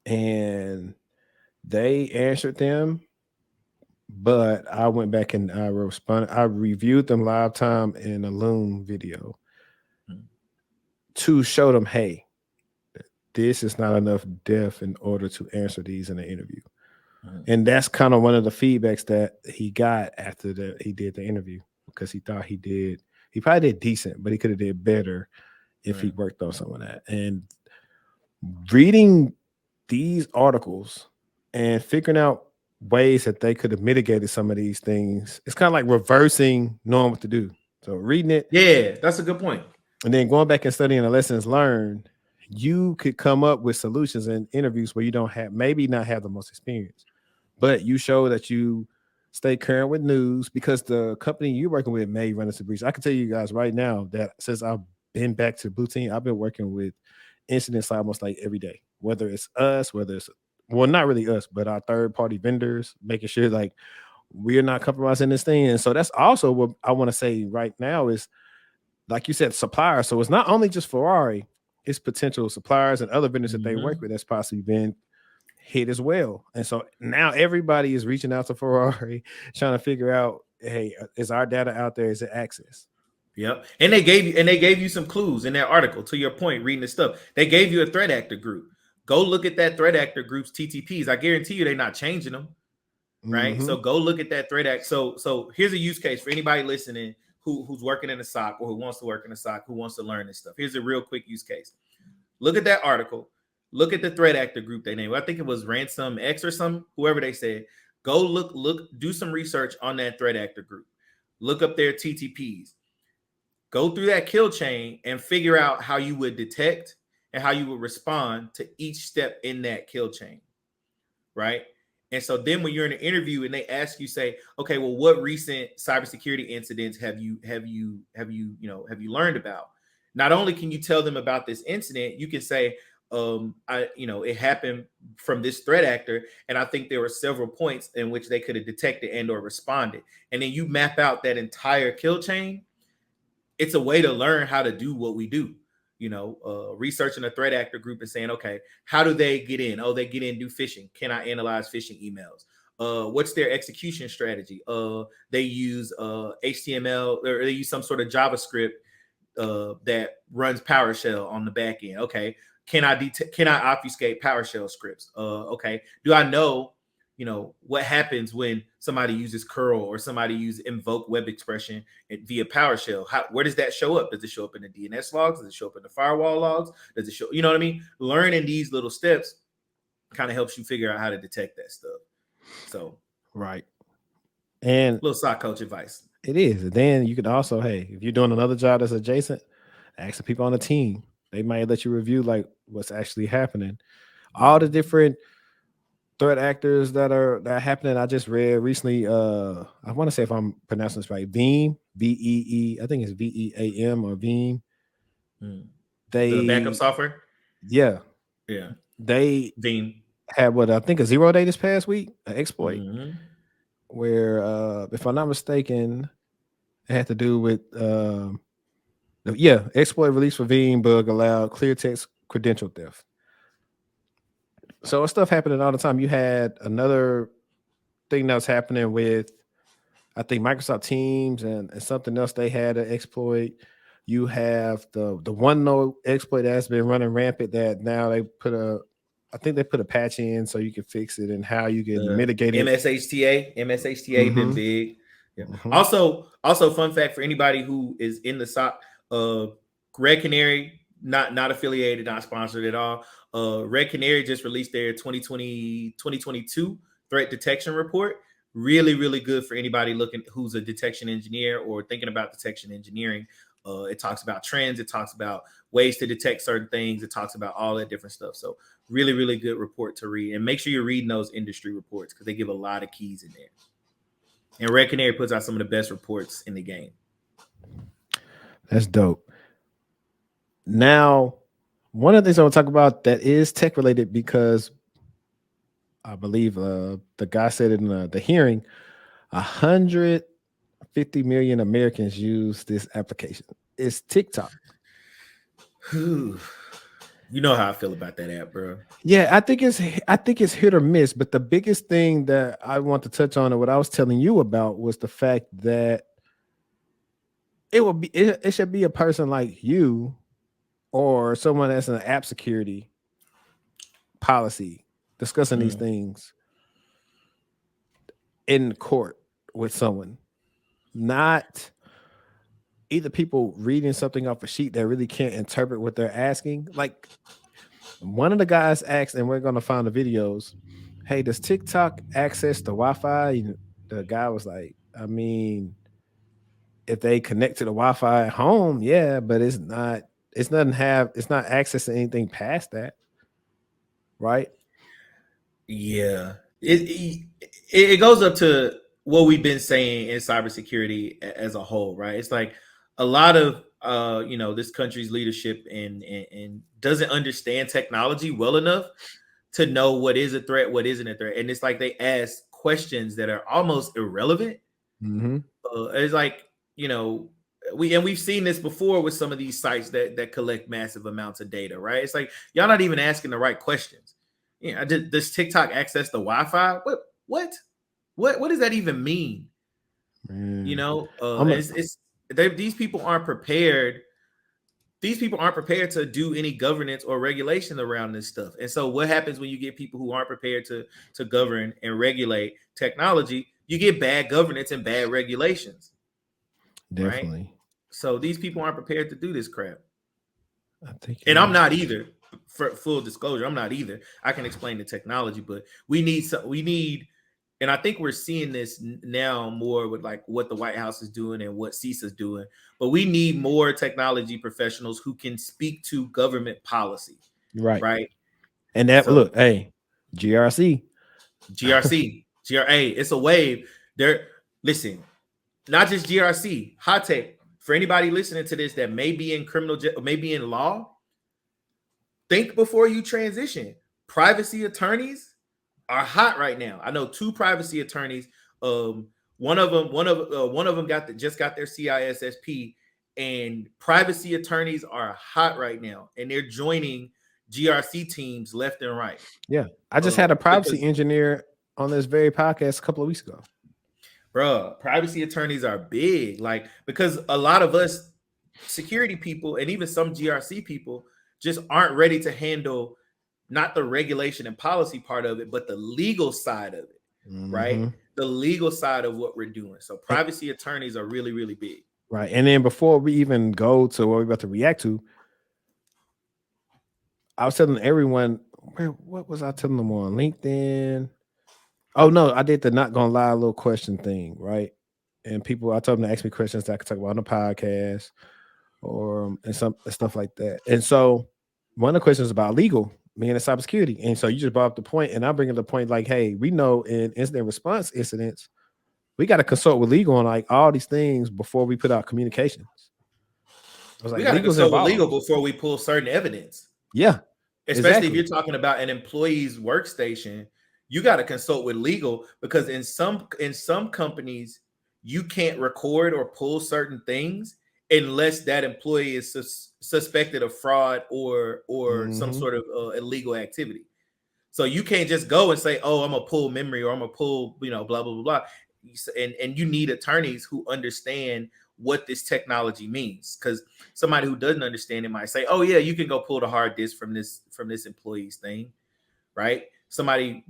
And they answered them, but I went back and I reviewed them live time in a Loom video to show them, hey, this is not enough depth in order to answer these in an interview. And that's kind of one of the feedbacks that he got after he did the interview, because he thought he probably did decent, but he could have did better if he worked on some of that. And reading these articles and figuring out ways that they could have mitigated some of these things, it's kind of like reversing knowing what to do. So reading it. Yeah, that's a good point. And then going back and studying the lessons learned, you could come up with solutions in interviews where you don't maybe not have the most experience, but you show that you stay current with news, because the company you're working with may run into breach. I can tell you guys right now that since I've been back to Blue Team, I've been working with incidents almost like every day, whether it's us, well, not really us, but our third-party vendors, making sure like we're not compromising this thing. And so that's also what I want to say right now is, like you said, suppliers. So it's not only just Ferrari, it's potential suppliers and other vendors that they work Mm-hmm. with that's possibly been hit as well. And so now everybody is reaching out to Ferrari, trying to figure out, hey, is our data out there? Is it access? Yep. And they gave you some clues in that article. To your point, reading the stuff, they gave you a threat actor group. Go look at that threat actor group's TTPs. I guarantee you they're not changing them. Right. Mm-hmm. So go look at that threat act. So here's a use case for anybody listening who's working in a SOC or who wants to work in a SOC, who wants to learn this stuff. Here's a real quick use case. Look at that article. Look at the threat actor group they named. I think it was Ransom X or some, whoever they said. Go look, do some research on that threat actor group. Look up their TTPs. Go through that kill chain and figure out how you would detect and how you would respond to each step in that kill chain. Right. And so then when you're in an interview and they ask you, say, okay, well, what recent cybersecurity incidents have you learned about? Not only can you tell them about this incident, you can say, it happened from this threat actor, and I think there were several points in which they could have detected and or responded. And then you map out that entire kill chain. It's a way to learn how to do what we do. Researching a threat actor group and saying, okay, how do they get in? Oh, they get in, do phishing. Can I analyze phishing emails? What's their execution strategy? They use HTML, or they use some sort of JavaScript that runs PowerShell on the back end. Okay, can I obfuscate PowerShell scripts? Okay, do I know what happens when somebody uses curl or somebody uses invoke web expression via PowerShell? Where does that show up? Does it show up in the DNS logs? Does it show up in the firewall logs? Does it show, you know what I mean? Learning these little steps kind of helps you figure out how to detect that stuff. So Right. And little SOC coach advice. it is. And then you could also, hey, if you're doing another job that's adjacent, ask the people on the team. They might let you review like what's actually happening. All the different threat actors that are happening. I just read recently. I want to say if I'm pronouncing this right, Veeam, VEE. I think it's VEAM or Veeam. The backup They, software. yeah, Yeah. they Veeam. had what I think a 0 day this past week, an exploit Mm-hmm. where, if I'm not mistaken, it had to do with, exploit release for Veeam bug allowed clear text credential theft. So stuff happening all the time. You had another thing that was happening with, I think, Microsoft Teams and something else they had an exploit. You have the OneNote exploit that has been running rampant that now I think they put a patch in so you can fix it and how you can mitigate it. MSHTA been Mm-hmm. big. Yeah. Mm-hmm. Also, fun fact for anybody who is in the SOC, Red Canary, not affiliated, not sponsored at all. Red Canary just released their 2022 threat detection report. Really, really good for anybody looking who's a detection engineer or thinking about detection engineering. It talks about trends. It talks about ways to detect certain things. It talks about all that different stuff. So really, really good report to read. And make sure you're reading those industry reports because they give a lot of keys in there. And Red Canary puts out some of the best reports in the game. That's dope. Now, one of the things I want to talk about that is tech related because I believe the guy said in the hearing, 150 million Americans use this application. It's TikTok. You know how I feel about that app, bro. Yeah, I think it's hit or miss. But the biggest thing that I want to touch on and what I was telling you about was the fact that it should be a person like you or someone that's an app security policy discussing these things in court with someone, not either people reading something off a sheet that really can't interpret what they're asking. Like one of the guys asked, and we're going to find the videos, hey, does TikTok access the Wi-Fi? The guy was like, I mean, if they connect to the Wi-Fi at home, yeah, but it's not accessing anything past that, right? Yeah, it goes up to what we've been saying in cybersecurity as a whole, right? It's like a lot of this country's leadership and doesn't understand technology well enough to know what is a threat, what isn't a threat, and it's like they ask questions that are almost irrelevant. It's like, you know, we've seen this before with some of these sites that collect massive amounts of data, right? It's like y'all not even asking the right questions. You know, does TikTok access the Wi-Fi? What does that even mean? You know, these people aren't prepared. These people aren't prepared to do any governance or regulation around this stuff. And so what happens when you get people who aren't prepared to govern and regulate technology? You get bad governance and bad regulations. Definitely. Right? So these people aren't prepared to do this crap. I think, and I'm not either. For full disclosure, I'm not either. I can explain the technology, but we need, and I think we're seeing this now more with like what the White House is doing and what CISA is doing. But we need more technology professionals who can speak to government policy. Right. And that, so, look, hey, GRC, it's a wave. There, listen, not just GRC, hot take. For anybody listening to this that may be in criminal, may be in law, think before you transition. Privacy attorneys are hot right now. I know 2 privacy attorneys. One of them just got their CISSP, and privacy attorneys are hot right now, and they're joining GRC teams left and right. Yeah, I just had a privacy engineer on this very podcast a couple of weeks ago. Bro, privacy attorneys are big, like, because a lot of us security people and even some GRC people just aren't ready to handle not the regulation and policy part of it, but the legal side of it, right? The legal side of what we're doing. So privacy attorneys are really, really big. Right. And then before we even go to what we're about to react to, I was telling everyone, what was I telling them on LinkedIn? Oh, no, I did the not gonna lie little question thing, right? And people, I told them to ask me questions that I could talk about on the podcast or and some stuff like that. And so one of the questions is about legal, being in cybersecurity. And so you just brought up the point, and I bring up the point like, hey, we know in incident response incidents, we got to consult with legal on like all these things before we put out communications. I was like, we got to consult with legal before we pull certain evidence. Yeah. Especially if you're talking about an employee's workstation, you got to consult with legal, because in some companies, you can't record or pull certain things unless that employee is suspected of fraud or some sort of illegal activity. So you can't just go and say, oh, I'm gonna pull memory or I'm gonna pull, blah, blah, blah, blah. And you need attorneys who understand what this technology means, because somebody who doesn't understand it might say, oh yeah, you can go pull the hard disk from this employee's thing, right? Somebody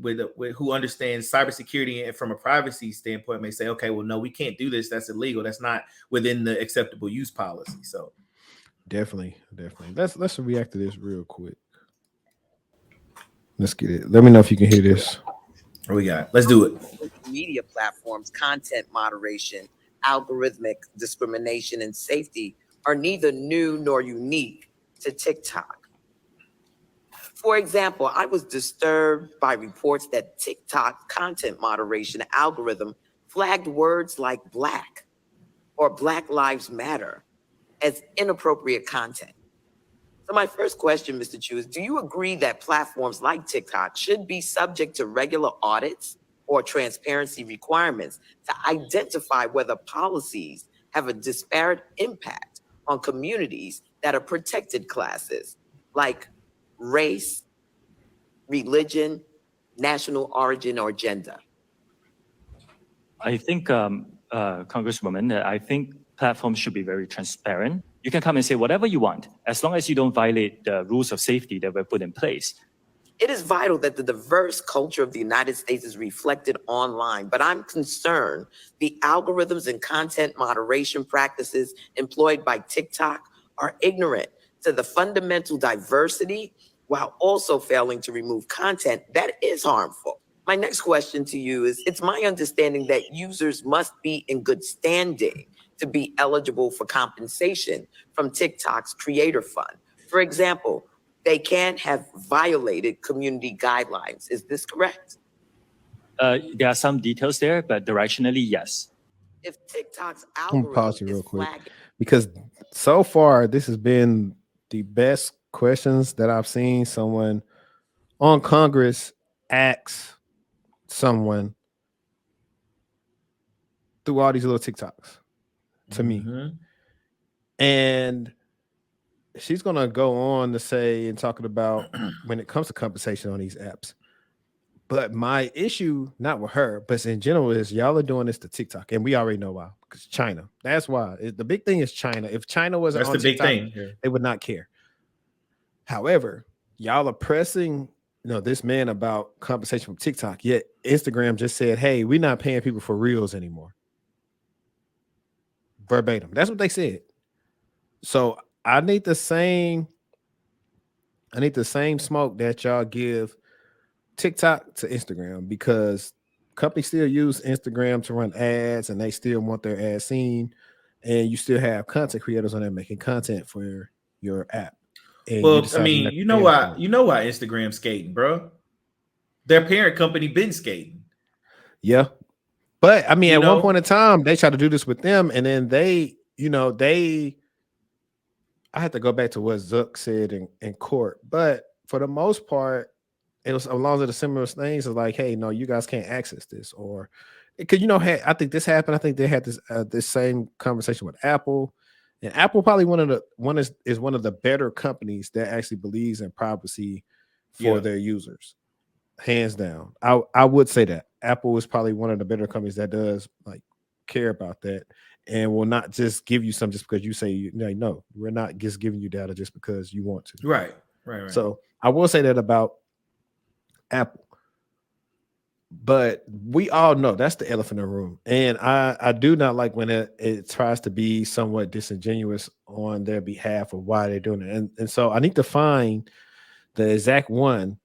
who understands cybersecurity and from a privacy standpoint may say, okay, well, no, we can't do this. That's illegal. That's not within the acceptable use policy. So definitely. Let's react to this real quick. Let's get it. Let me know if you can hear this. What we got? Let's do it. Media platforms, content moderation, algorithmic discrimination, and safety are neither new nor unique to TikTok. For example, I was disturbed by reports that TikTok content moderation algorithm flagged words like Black or Black Lives Matter as inappropriate content. So my first question, Mr. Chu, is do you agree that platforms like TikTok should be subject to regular audits or transparency requirements to identify whether policies have a disparate impact on communities that are protected classes like race, religion, national origin, or gender? I think, Congresswoman, I think platforms should be very transparent. You can come and say whatever you want, as long as you don't violate the rules of safety that were put in place. It is vital that the diverse culture of the United States is reflected online, but I'm concerned the algorithms and content moderation practices employed by TikTok are ignorant to the fundamental diversity while also failing to remove content that is harmful. My next question to you is, it's my understanding that users must be in good standing to be eligible for compensation from TikTok's Creator Fund. For example, they can't have violated community guidelines. Is this correct? There are some details there, but directionally, yes. If TikTok's algorithm, I'm gonna pause you real quick, flagging, because so far this has been the best questions that I've seen someone on Congress ask someone through all these little TikToks to me. And she's gonna go on to say and talking about when it comes to compensation on these apps. But my issue, not with her, but in general, is y'all are doing this to TikTok, and we already know why. Because China. That's why. The big thing is China. If China wasn't That's on the big TikTok, thing. Yeah. they would not care. However, y'all are pressing, this man about compensation from TikTok. Yet Instagram just said, "Hey, we're not paying people for reels anymore." Verbatim. That's what they said. So I need the same smoke that y'all give TikTok to Instagram, because companies still use Instagram to run ads and they still want their ads seen, and you still have content creators on there making content for your app. And Well, I mean, you know why Instagram's skating, bro? Their parent company been skating. Yeah. But I mean, at one point in time, they tried to do this with them, and then they I had to go back to what Zuck said in court, but for the most part, it was along the similar things of like, hey, no, you guys can't access this, or because I think this happened. I think they had this same conversation with Apple, and Apple probably is one of the better companies that actually believes in privacy for their users, hands down. I would say that Apple is probably one of the better companies that does like care about that and will not just give you some just because you say no, we're not just giving you data just because you want to. Right. So I will say that about Apple, but we all know that's the elephant in the room, and I do not like when it tries to be somewhat disingenuous on their behalf of why they're doing it, and so I need to find the exact one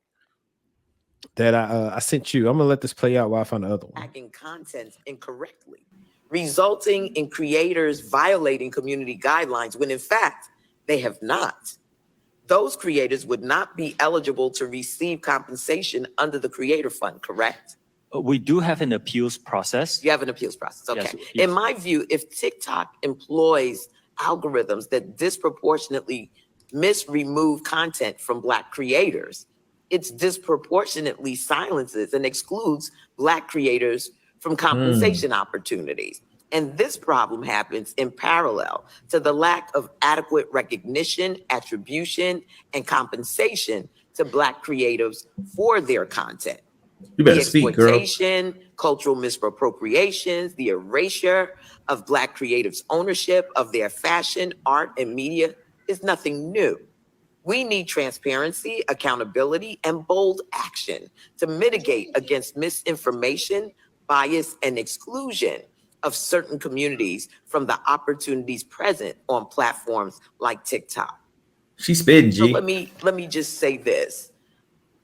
that I sent you. I'm gonna let this play out while I find the other one. Hacking content incorrectly, resulting in creators violating community guidelines when in fact they have not. Those creators would not be eligible to receive compensation under the Creator Fund, correct? We do have an appeals process. You have an appeals process, okay. Yes. In my view, if TikTok employs algorithms that disproportionately remove content from Black creators, it disproportionately silences and excludes Black creators from compensation opportunities. And this problem happens in parallel to the lack of adequate recognition, attribution, and compensation to Black creatives for their content. You better the speak, girl. exploitation, cultural misappropriations, the erasure of Black creatives' ownership of their fashion, art, and media is nothing new. We need transparency, accountability, and bold action to mitigate against misinformation, bias, and exclusion of certain communities from the opportunities present on platforms like TikTok. She's spitting, G. So let me just say this.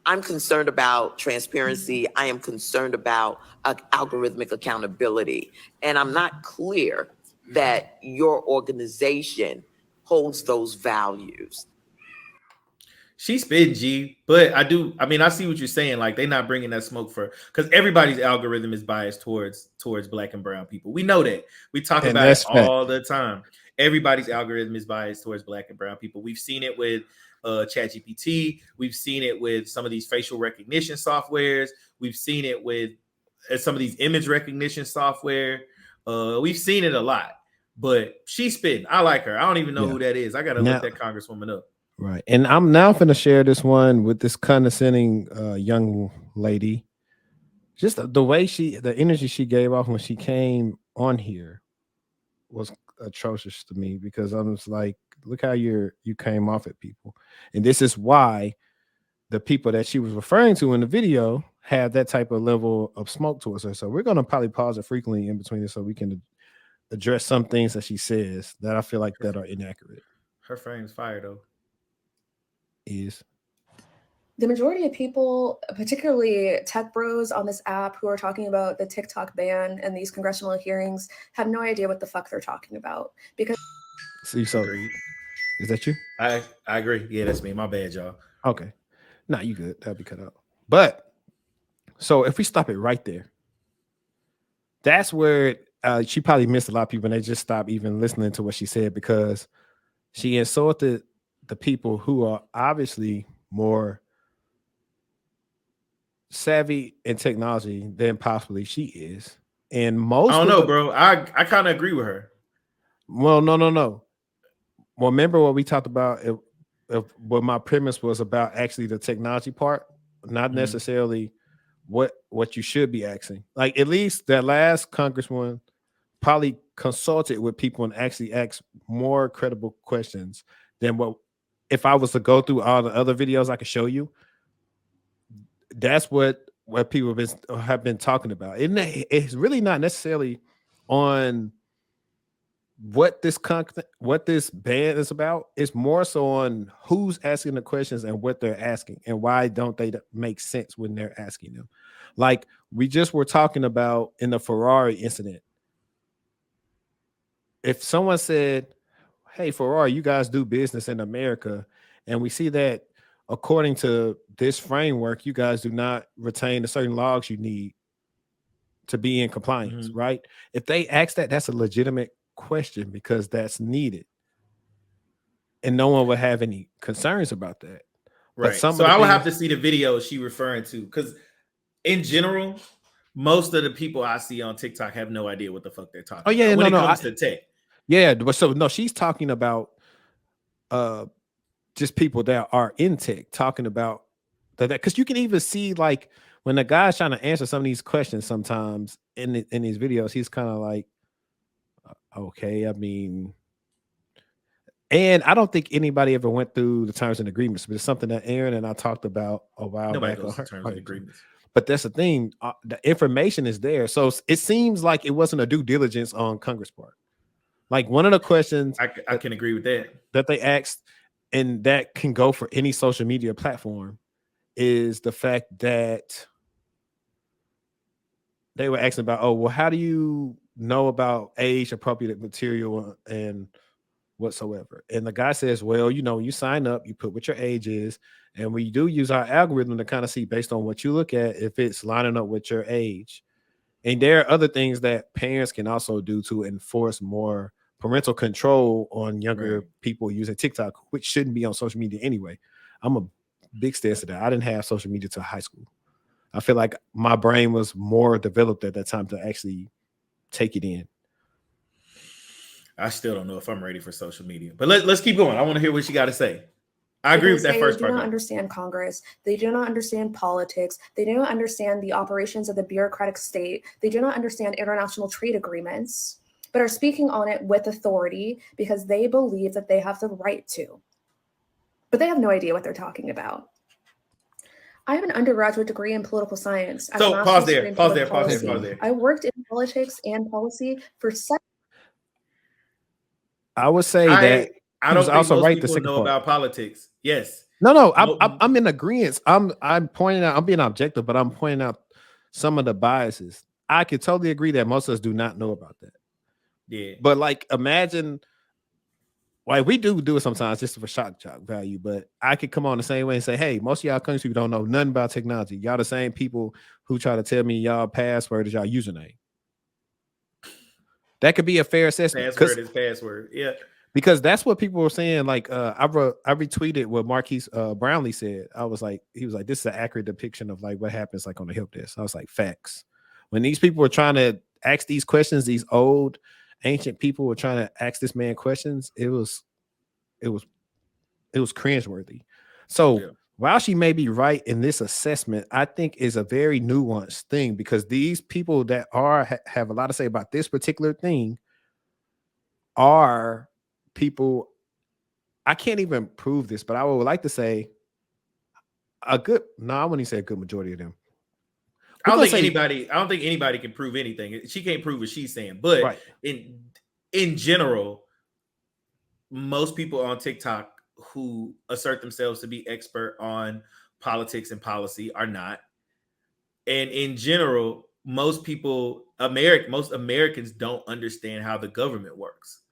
I'm concerned about transparency. I am concerned about algorithmic accountability. And I'm not clear that your organization holds those values. She's spitting, G. But I see what you're saying. Like, they're not bringing that smoke because everybody's algorithm is biased towards Black and brown people. We know that. We talk about it all the time. Everybody's algorithm is biased towards Black and brown people. We've seen it with ChatGPT. We've seen it with some of these facial recognition softwares. We've seen it with some of these image recognition software. We've seen it a lot. But she's spitting. I like her. I don't even know who that is. I got to look that congresswoman up. Right. And I'm now going to share this one with this condescending young lady. Just the way the energy she gave off when she came on here was atrocious to me, because I was like, look how you came off at people. And this is why the people that she was referring to in the video have that type of level of smoke towards her. So we're going to probably pause it frequently in between this so we can address some things that she says that I feel like that are inaccurate. Her frame's fire, though. Is the majority of people, particularly tech bros on this app who are talking about the TikTok ban and these congressional hearings, have no idea what the fuck they're talking about. Because so is that you? I agree. Yeah, that's me. My bad, y'all. Okay. Nah, you good. That'll be cut out. But so if we stop it right there, that's where she probably missed a lot of people and they just stopped even listening to what she said, because she insulted the people who are obviously more savvy in technology than possibly she is. And most I don't of know, the, bro. I kind of agree with her. well, no. Well, remember what we talked about? What my premise was about actually the technology part, not necessarily what you should be asking. Like at least that last congresswoman probably consulted with people and actually asked more credible questions than what if I was to go through all the other videos I could show you. That's what people have been talking about. It's really not necessarily on what this ban is about. It's more so on who's asking the questions and what they're asking and why don't they make sense when they're asking them. Like we just were talking about in the Ferrari incident. If someone said, hey, Ferrari, you guys do business in America, and we see that according to this framework, you guys do not retain the certain logs you need to be in compliance, right? If they ask that, that's a legitimate question because that's needed. And no one would have any concerns about that. Right. But some so of the I would things, have to see the video she referring to because in general, most of the people I see on TikTok have no idea what the fuck they're talking about when it comes to tech. Yeah, but so no, she's talking about just people that are in tech talking about that because you can even see like when the guy's trying to answer some of these questions sometimes in these videos, he's kind of like, okay, I mean, and I don't think anybody ever went through the terms and agreements, but it's something that Aaron and I talked about a while Nobody back. goes to terms and agreements. But that's the thing, the information is there. So it seems like it wasn't a due diligence on Congress' part. Like one of the questions I can agree with that they asked, and that can go for any social media platform, is the fact that they were asking about, oh, well, how do you know about age appropriate material and whatsoever? And the guy says, well, you know, when you sign up, you put what your age is, and we do use our algorithm to kind of see based on what you look at if it's lining up with your age. And there are other things that parents can also do to enforce more parental control on younger people using TikTok, which shouldn't be on social media anyway. I'm a big stance to that. I didn't have social media till high school. I feel like my brain was more developed at that time to actually take it in. I still don't know if I'm ready for social media, but let's keep going. I want to hear what you got to say. I agree with that first part. They do not understand Congress. They do not understand politics. They do not understand the operations of the bureaucratic state. They do not understand international trade agreements, but are speaking on it with authority because they believe that they have the right to. But they have no idea what they're talking about. I have an undergraduate degree in political science. So pause there. I worked in politics and policy for 7 I would say that I don't think most people know about politics. Yes. No, I'm in agreement. I'm pointing out, I'm being objective, but I'm pointing out some of the biases. I could totally agree that most of us do not know about that. Yeah. But like imagine, like we do it sometimes just for shock value, but I could come on the same way and say, hey, most of y'all country people don't know nothing about technology. Y'all the same people who try to tell me y'all password is y'all username. That could be a fair assessment. Password is password. Yeah. Because that's what people were saying. Like I retweeted what Marquise Brownlee said. He was like, this is an accurate depiction of like what happens like on the help desk. I was like, facts. When these people were trying to ask these questions, these old ancient people were trying to ask this man questions, it was cringeworthy. So while she may be right in this assessment, I think is a very nuanced thing because these people that have a lot to say about this particular thing are people. I can't even prove this, but I would like to say I wouldn't say a good majority of them. I don't think anybody can prove anything. She can't prove what she's saying, but in general, most people on TikTok who assert themselves to be expert on politics and policy are not. And in general, most Americans don't understand how the government works.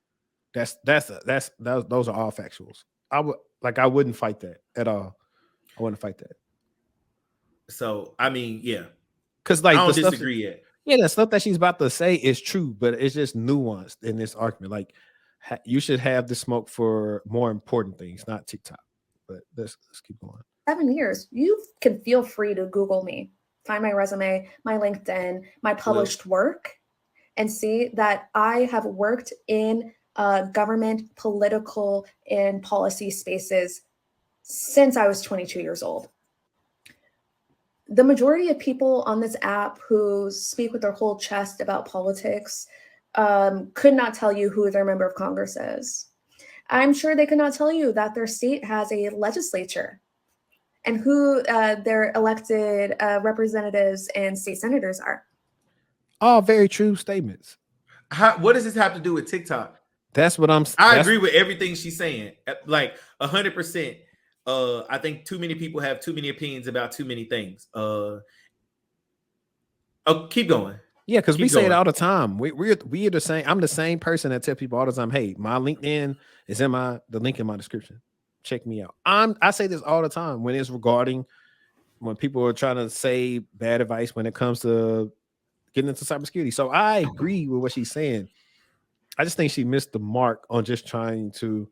Those are all factuals. I wouldn't fight that at all. I wouldn't fight that. So I mean, yeah, because like I don't disagree yet. Yeah, the stuff that she's about to say is true, but it's just nuanced in this argument. Like you should have the smoke for more important things, not TikTok. But let's keep going. 7 years. You can feel free to Google me, find my resume, my LinkedIn, my published work. and see that I have worked in government, political, and policy spaces since I was 22 years old. The majority of people on this app who speak with their whole chest about politics could not tell you who their member of Congress is. I'm sure they could not tell you that their state has a legislature and who their elected representatives and state senators are. All very true statements. What does this have to do with TikTok? That's what I agree with everything she's saying. Like 100%. I think too many people have too many opinions about too many things. Oh, keep going. Yeah, because we say it all the time. We're the same. I'm the same person that tell people all the time, hey, my LinkedIn is in the link in my description. Check me out. I say this all the time when it's regarding when people are trying to say bad advice when it comes to getting into cybersecurity. So I agree with what she's saying. I just think she missed the mark on just trying to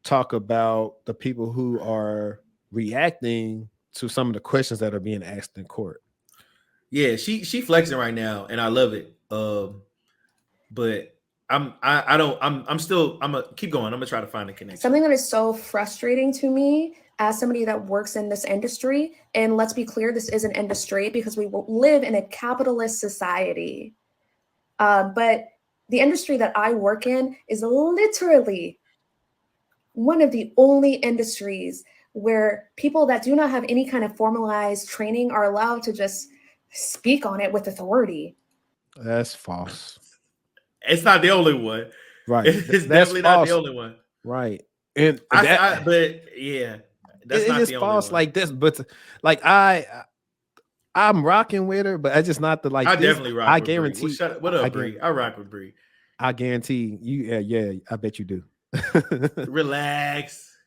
talk about the people who are reacting to some of the questions that are being asked in court. Yeah, she flexing right now, and I love it. But I'm gonna keep going. I'm gonna try to find a connection. Something that is so frustrating to me as somebody that works in this industry, and let's be clear, this is an industry because we live in a capitalist society. But the industry that I work in is literally one of the only industries where people that do not have any kind of formalized training are allowed to just speak on it with authority. That's false. It's not the only one. Right. It's definitely not the only one. Right. And but yeah, that's not the only false one. like this, but like I'm rocking with her, but I just not the like. I definitely rock. I with guarantee. Bree. What up, Bree? I rock with Bree. I guarantee you. Yeah. I bet you do. Relax.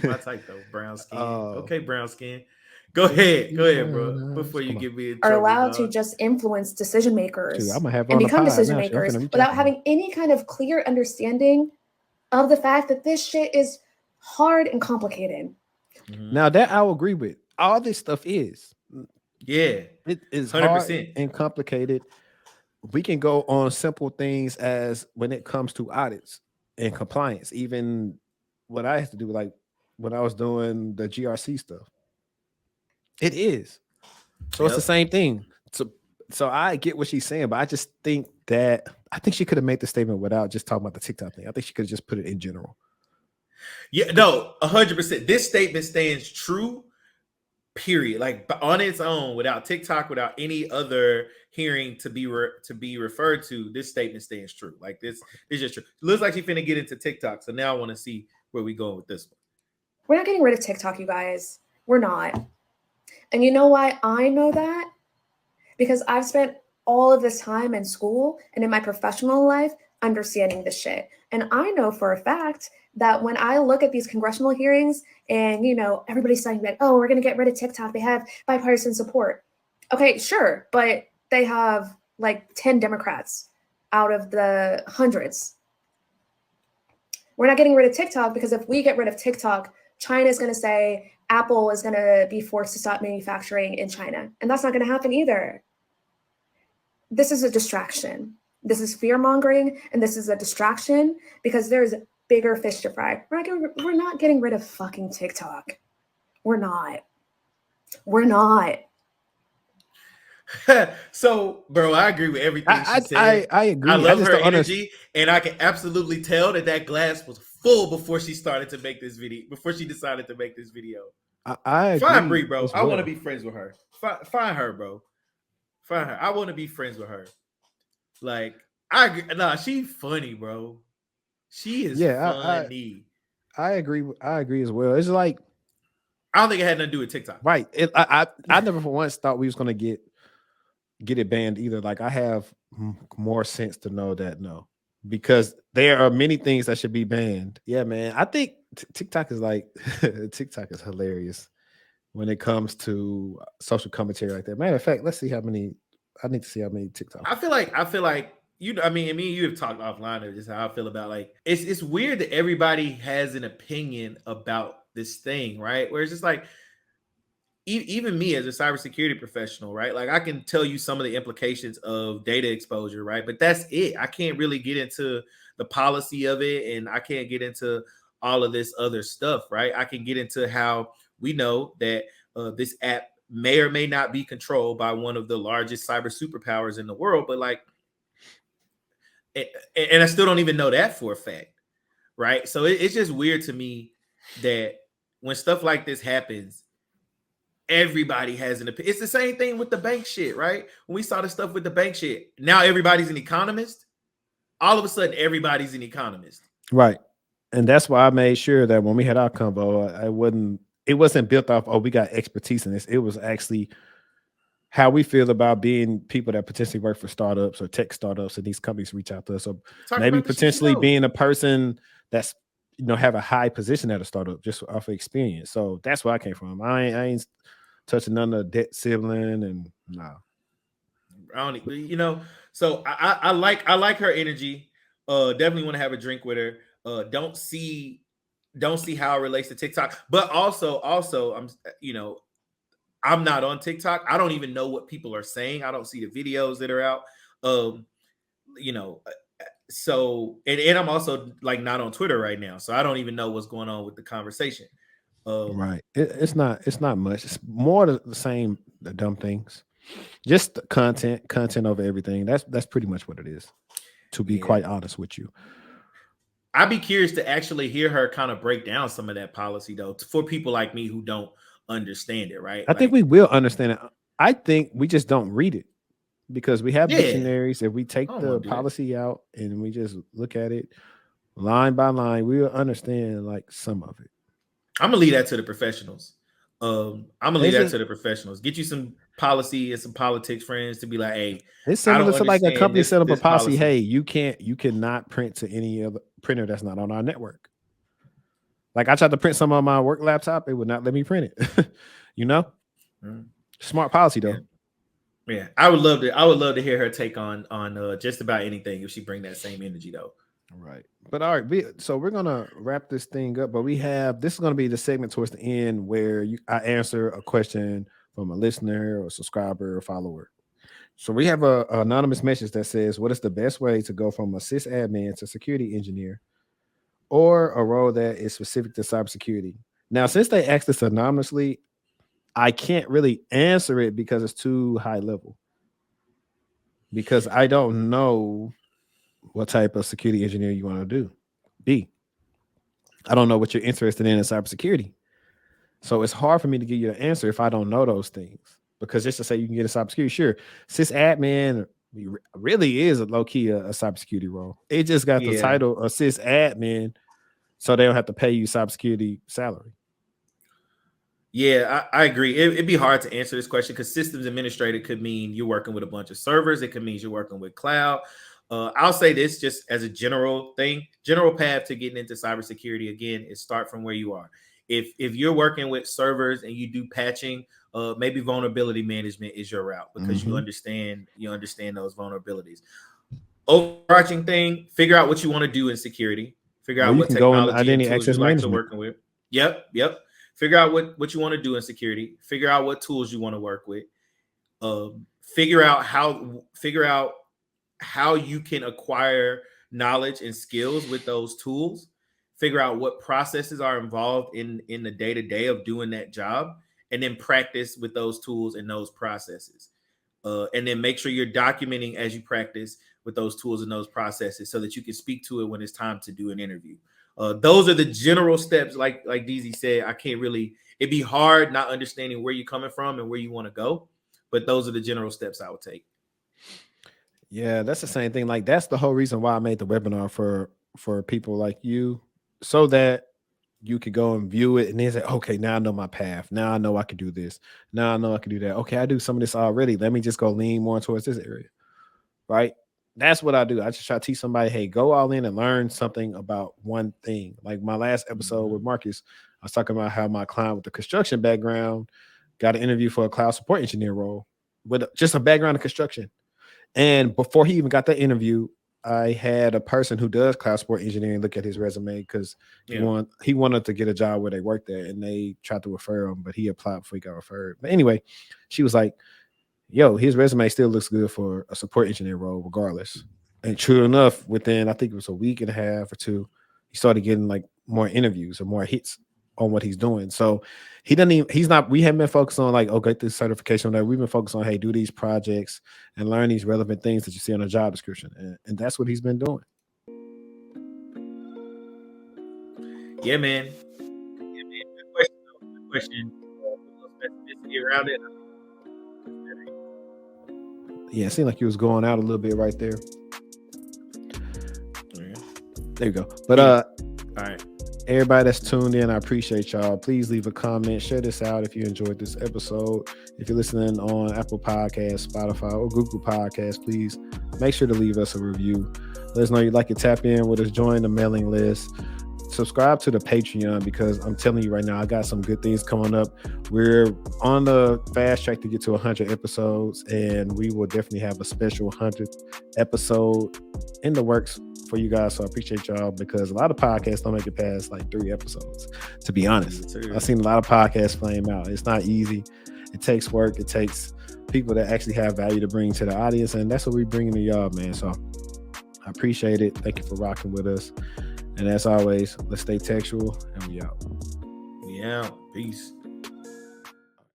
My type though, brown skin. Okay, brown skin. Go ahead, bro. Before you get me in trouble, are allowed to just influence decision makers and become decision makers without having any kind of clear understanding of the fact that this shit is hard and complicated. Mm-hmm. Now that I will agree with. All this stuff is. Yeah. It is 100%. hard and complicated. We can go on simple things as when it comes to audits and compliance. Even what I have to do, like when I was doing the GRC stuff. It is. So it's the same thing. So I get what she's saying, but I just think she could have made the statement without just talking about the TikTok thing. I think she could have just put it in general. Yeah, no, 100%. This statement stands true, period. Like on its own, without TikTok, without any other hearing to be referred to, this statement stands true. Like this is just true. It looks like she's finna get into TikTok. So now I want to see where we go with this one. We're not getting rid of TikTok, you guys. We're not. And you know why I know that? Because I've spent all of this time in school and in my professional life understanding this shit. And I know for a fact that when I look at these congressional hearings and, everybody's saying like, oh, we're going to get rid of TikTok. They have bipartisan support. Okay, sure. But they have like 10 Democrats out of the hundreds. We're not getting rid of TikTok because if we get rid of TikTok, China is going to say Apple is going to be forced to stop manufacturing in China. And that's not going to happen either. This is a distraction. This is fear mongering, and this is a distraction because there's bigger fish to fry. We're not getting rid of fucking TikTok. We're not. So, bro, I agree with everything she said. I agree. I love her energy, and I can absolutely tell that glass was full before she started to make this video. Before she decided to make this video. I find Bree, bro. I want to be friends with her. Find her, bro. Find her. I want to be friends with her. Like, she funny, bro. She is funny. I agree. I agree as well. It's like I don't think it had nothing to do with TikTok. Right. I never for once thought we was gonna get it banned either. Like I have more sense to know that no, because there are many things that should be banned. Yeah, man. I think TikTok is like TikTok is hilarious when it comes to social commentary like that. Matter of fact, let's see how many. I need to see how many TikTok. I feel like you. I mean, me and you have talked offline of just how I feel about like it's weird that everybody has an opinion about this thing, right? Where it's just like even me as a cybersecurity professional, right? Like I can tell you some of the implications of data exposure, right? But that's it. I can't really get into the policy of it, and I can't get into all of this other stuff, right? I can get into how we know that this app may or may not be controlled by one of the largest cyber superpowers in the world, but like, and I still don't even know that for a fact, right? So it's just weird to me that when stuff like this happens, everybody has an opinion. It's the same thing with the bank shit, right? When we saw the stuff with the bank shit, now everybody's an economist. All of a sudden, everybody's an economist. Right. And that's why I made sure that when we had our combo, it wasn't built off, oh, we got expertise in this. It was actually how we feel about being people that potentially work for startups or tech startups, and these companies reach out to us. So maybe potentially being a person that's, have a high position at a startup just off of experience. So that's where I came from. I ain't touching none of debt sibling and no. I don't, so I like her energy. Definitely want to have a drink with her. Don't see how it relates to TikTok, but also I'm not on TikTok. I don't even know what people are saying. I don't see the videos that are out. So and I'm also like not on Twitter right now, so I don't even know what's going on with the conversation. Right. It's not much. It's more the same, the dumb things. Just the content over everything. That's pretty much what it is, to be quite honest with you. I'd be curious to actually hear her kind of break down some of that policy, though, for people like me who don't understand it, right? I think we will understand it. I think we just don't read it because we have dictionaries. If we take the policy out and we just look at it line by line, we will understand like some of it. I'm gonna leave that to the professionals. Get you some policy and some politics friends to be like, hey, it's similar to like a company set up a policy. Hey, you cannot print to any other printer that's not on our network. Like I tried to print some on my work laptop, it would not let me print it. Smart policy though. Yeah, I would love to hear her take on just about anything if she bring that same energy though. Right. But all right, so we're gonna wrap this thing up, but this is gonna be the segment towards the end where I answer a question from a listener or subscriber or follower. So we have an anonymous message that says, what is the best way to go from a sysadmin to security engineer or a role that is specific to cybersecurity? Now, since they asked this anonymously, I can't really answer it because it's too high level. Because I don't know what type of security engineer you want to be. I don't know what you're interested in cybersecurity. So it's hard for me to give you an answer if I don't know those things. Because just to say you can get a cybersecurity, sure, sysadmin really is a low-key a cybersecurity role. It just got the title of sysadmin, so they don't have to pay you cybersecurity salary. Yeah, I agree. It'd be hard to answer this question because systems administrator could mean you're working with a bunch of servers. It could mean you're working with cloud. I'll say this just as a general thing. General path to getting into cybersecurity, again, is start from where you are. If you're working with servers and you do patching, maybe vulnerability management is your route because you understand those vulnerabilities. Overarching thing, figure out what you want to do in security. Figure out what technology and tools you like to working with. Yep. Figure out what you want to do in security. Figure out what tools you want to work with. Figure out how you can acquire knowledge and skills with those tools. Figure out what processes are involved in the day-to-day of doing that job, and then practice with those tools and those processes. And then make sure you're documenting as you practice with those tools and those processes so that you can speak to it when it's time to do an interview. Those are the general steps. Like DZ said, it'd be hard not understanding where you're coming from and where you want to go. But those are the general steps I would take. Yeah, that's the same thing. Like that's the whole reason why I made the webinar for people like you, so that you could go and view it and then say, okay, now I know my path. Now I know I can do this. Now I know I can do that. Okay, I do some of this already. Let me just go lean more towards this area. Right? That's what I do. I just try to teach somebody, hey, go all in and learn something about one thing. Like my last episode with Marcus, I was talking about how my client with the construction background got an interview for a cloud support engineer role with just a background in construction. And before he even got that interview, I had a person who does cloud support engineering look at his resume because Yeah. he wanted to get a job where they worked there, and they tried to refer him, but he applied before he got referred. But anyway, she was like, yo, his resume still looks good for a support engineer role, regardless. And true enough, within I think it was a week and a half or two, he started getting like more interviews or more hits on what he's doing. So he doesn't even he's not we haven't been focused on like, oh, get this certification that we've been focused on, hey, do these projects and learn these relevant things that you see on a job description. And that's what he's been doing. Yeah, man. Good question. Good question. Specificity around it. Yeah, it seemed like he was going out a little bit right there. Yeah. There you go. But all right. Everybody that's tuned in, I appreciate y'all. Please leave a comment, share this out if you enjoyed this episode. If you're listening on Apple Podcasts, Spotify, or Google Podcasts, please make sure to leave us a review. Let us know you'd like to tap in with us, join the mailing list, subscribe to the Patreon, because I'm telling you right now, I got some good things coming up. We're on the fast track to get to 100 episodes, and we will definitely have a special 100th episode in the works for you guys. So I appreciate y'all, because a lot of podcasts don't make it past like 3 episodes, to be honest. I've seen a lot of podcasts flame out. It's not easy. It takes work. It takes people that actually have value to bring to the audience, and that's what we bring to y'all, man. So I appreciate it. Thank you for rocking with us. And as always, let's stay textual, and we out. We out. Peace.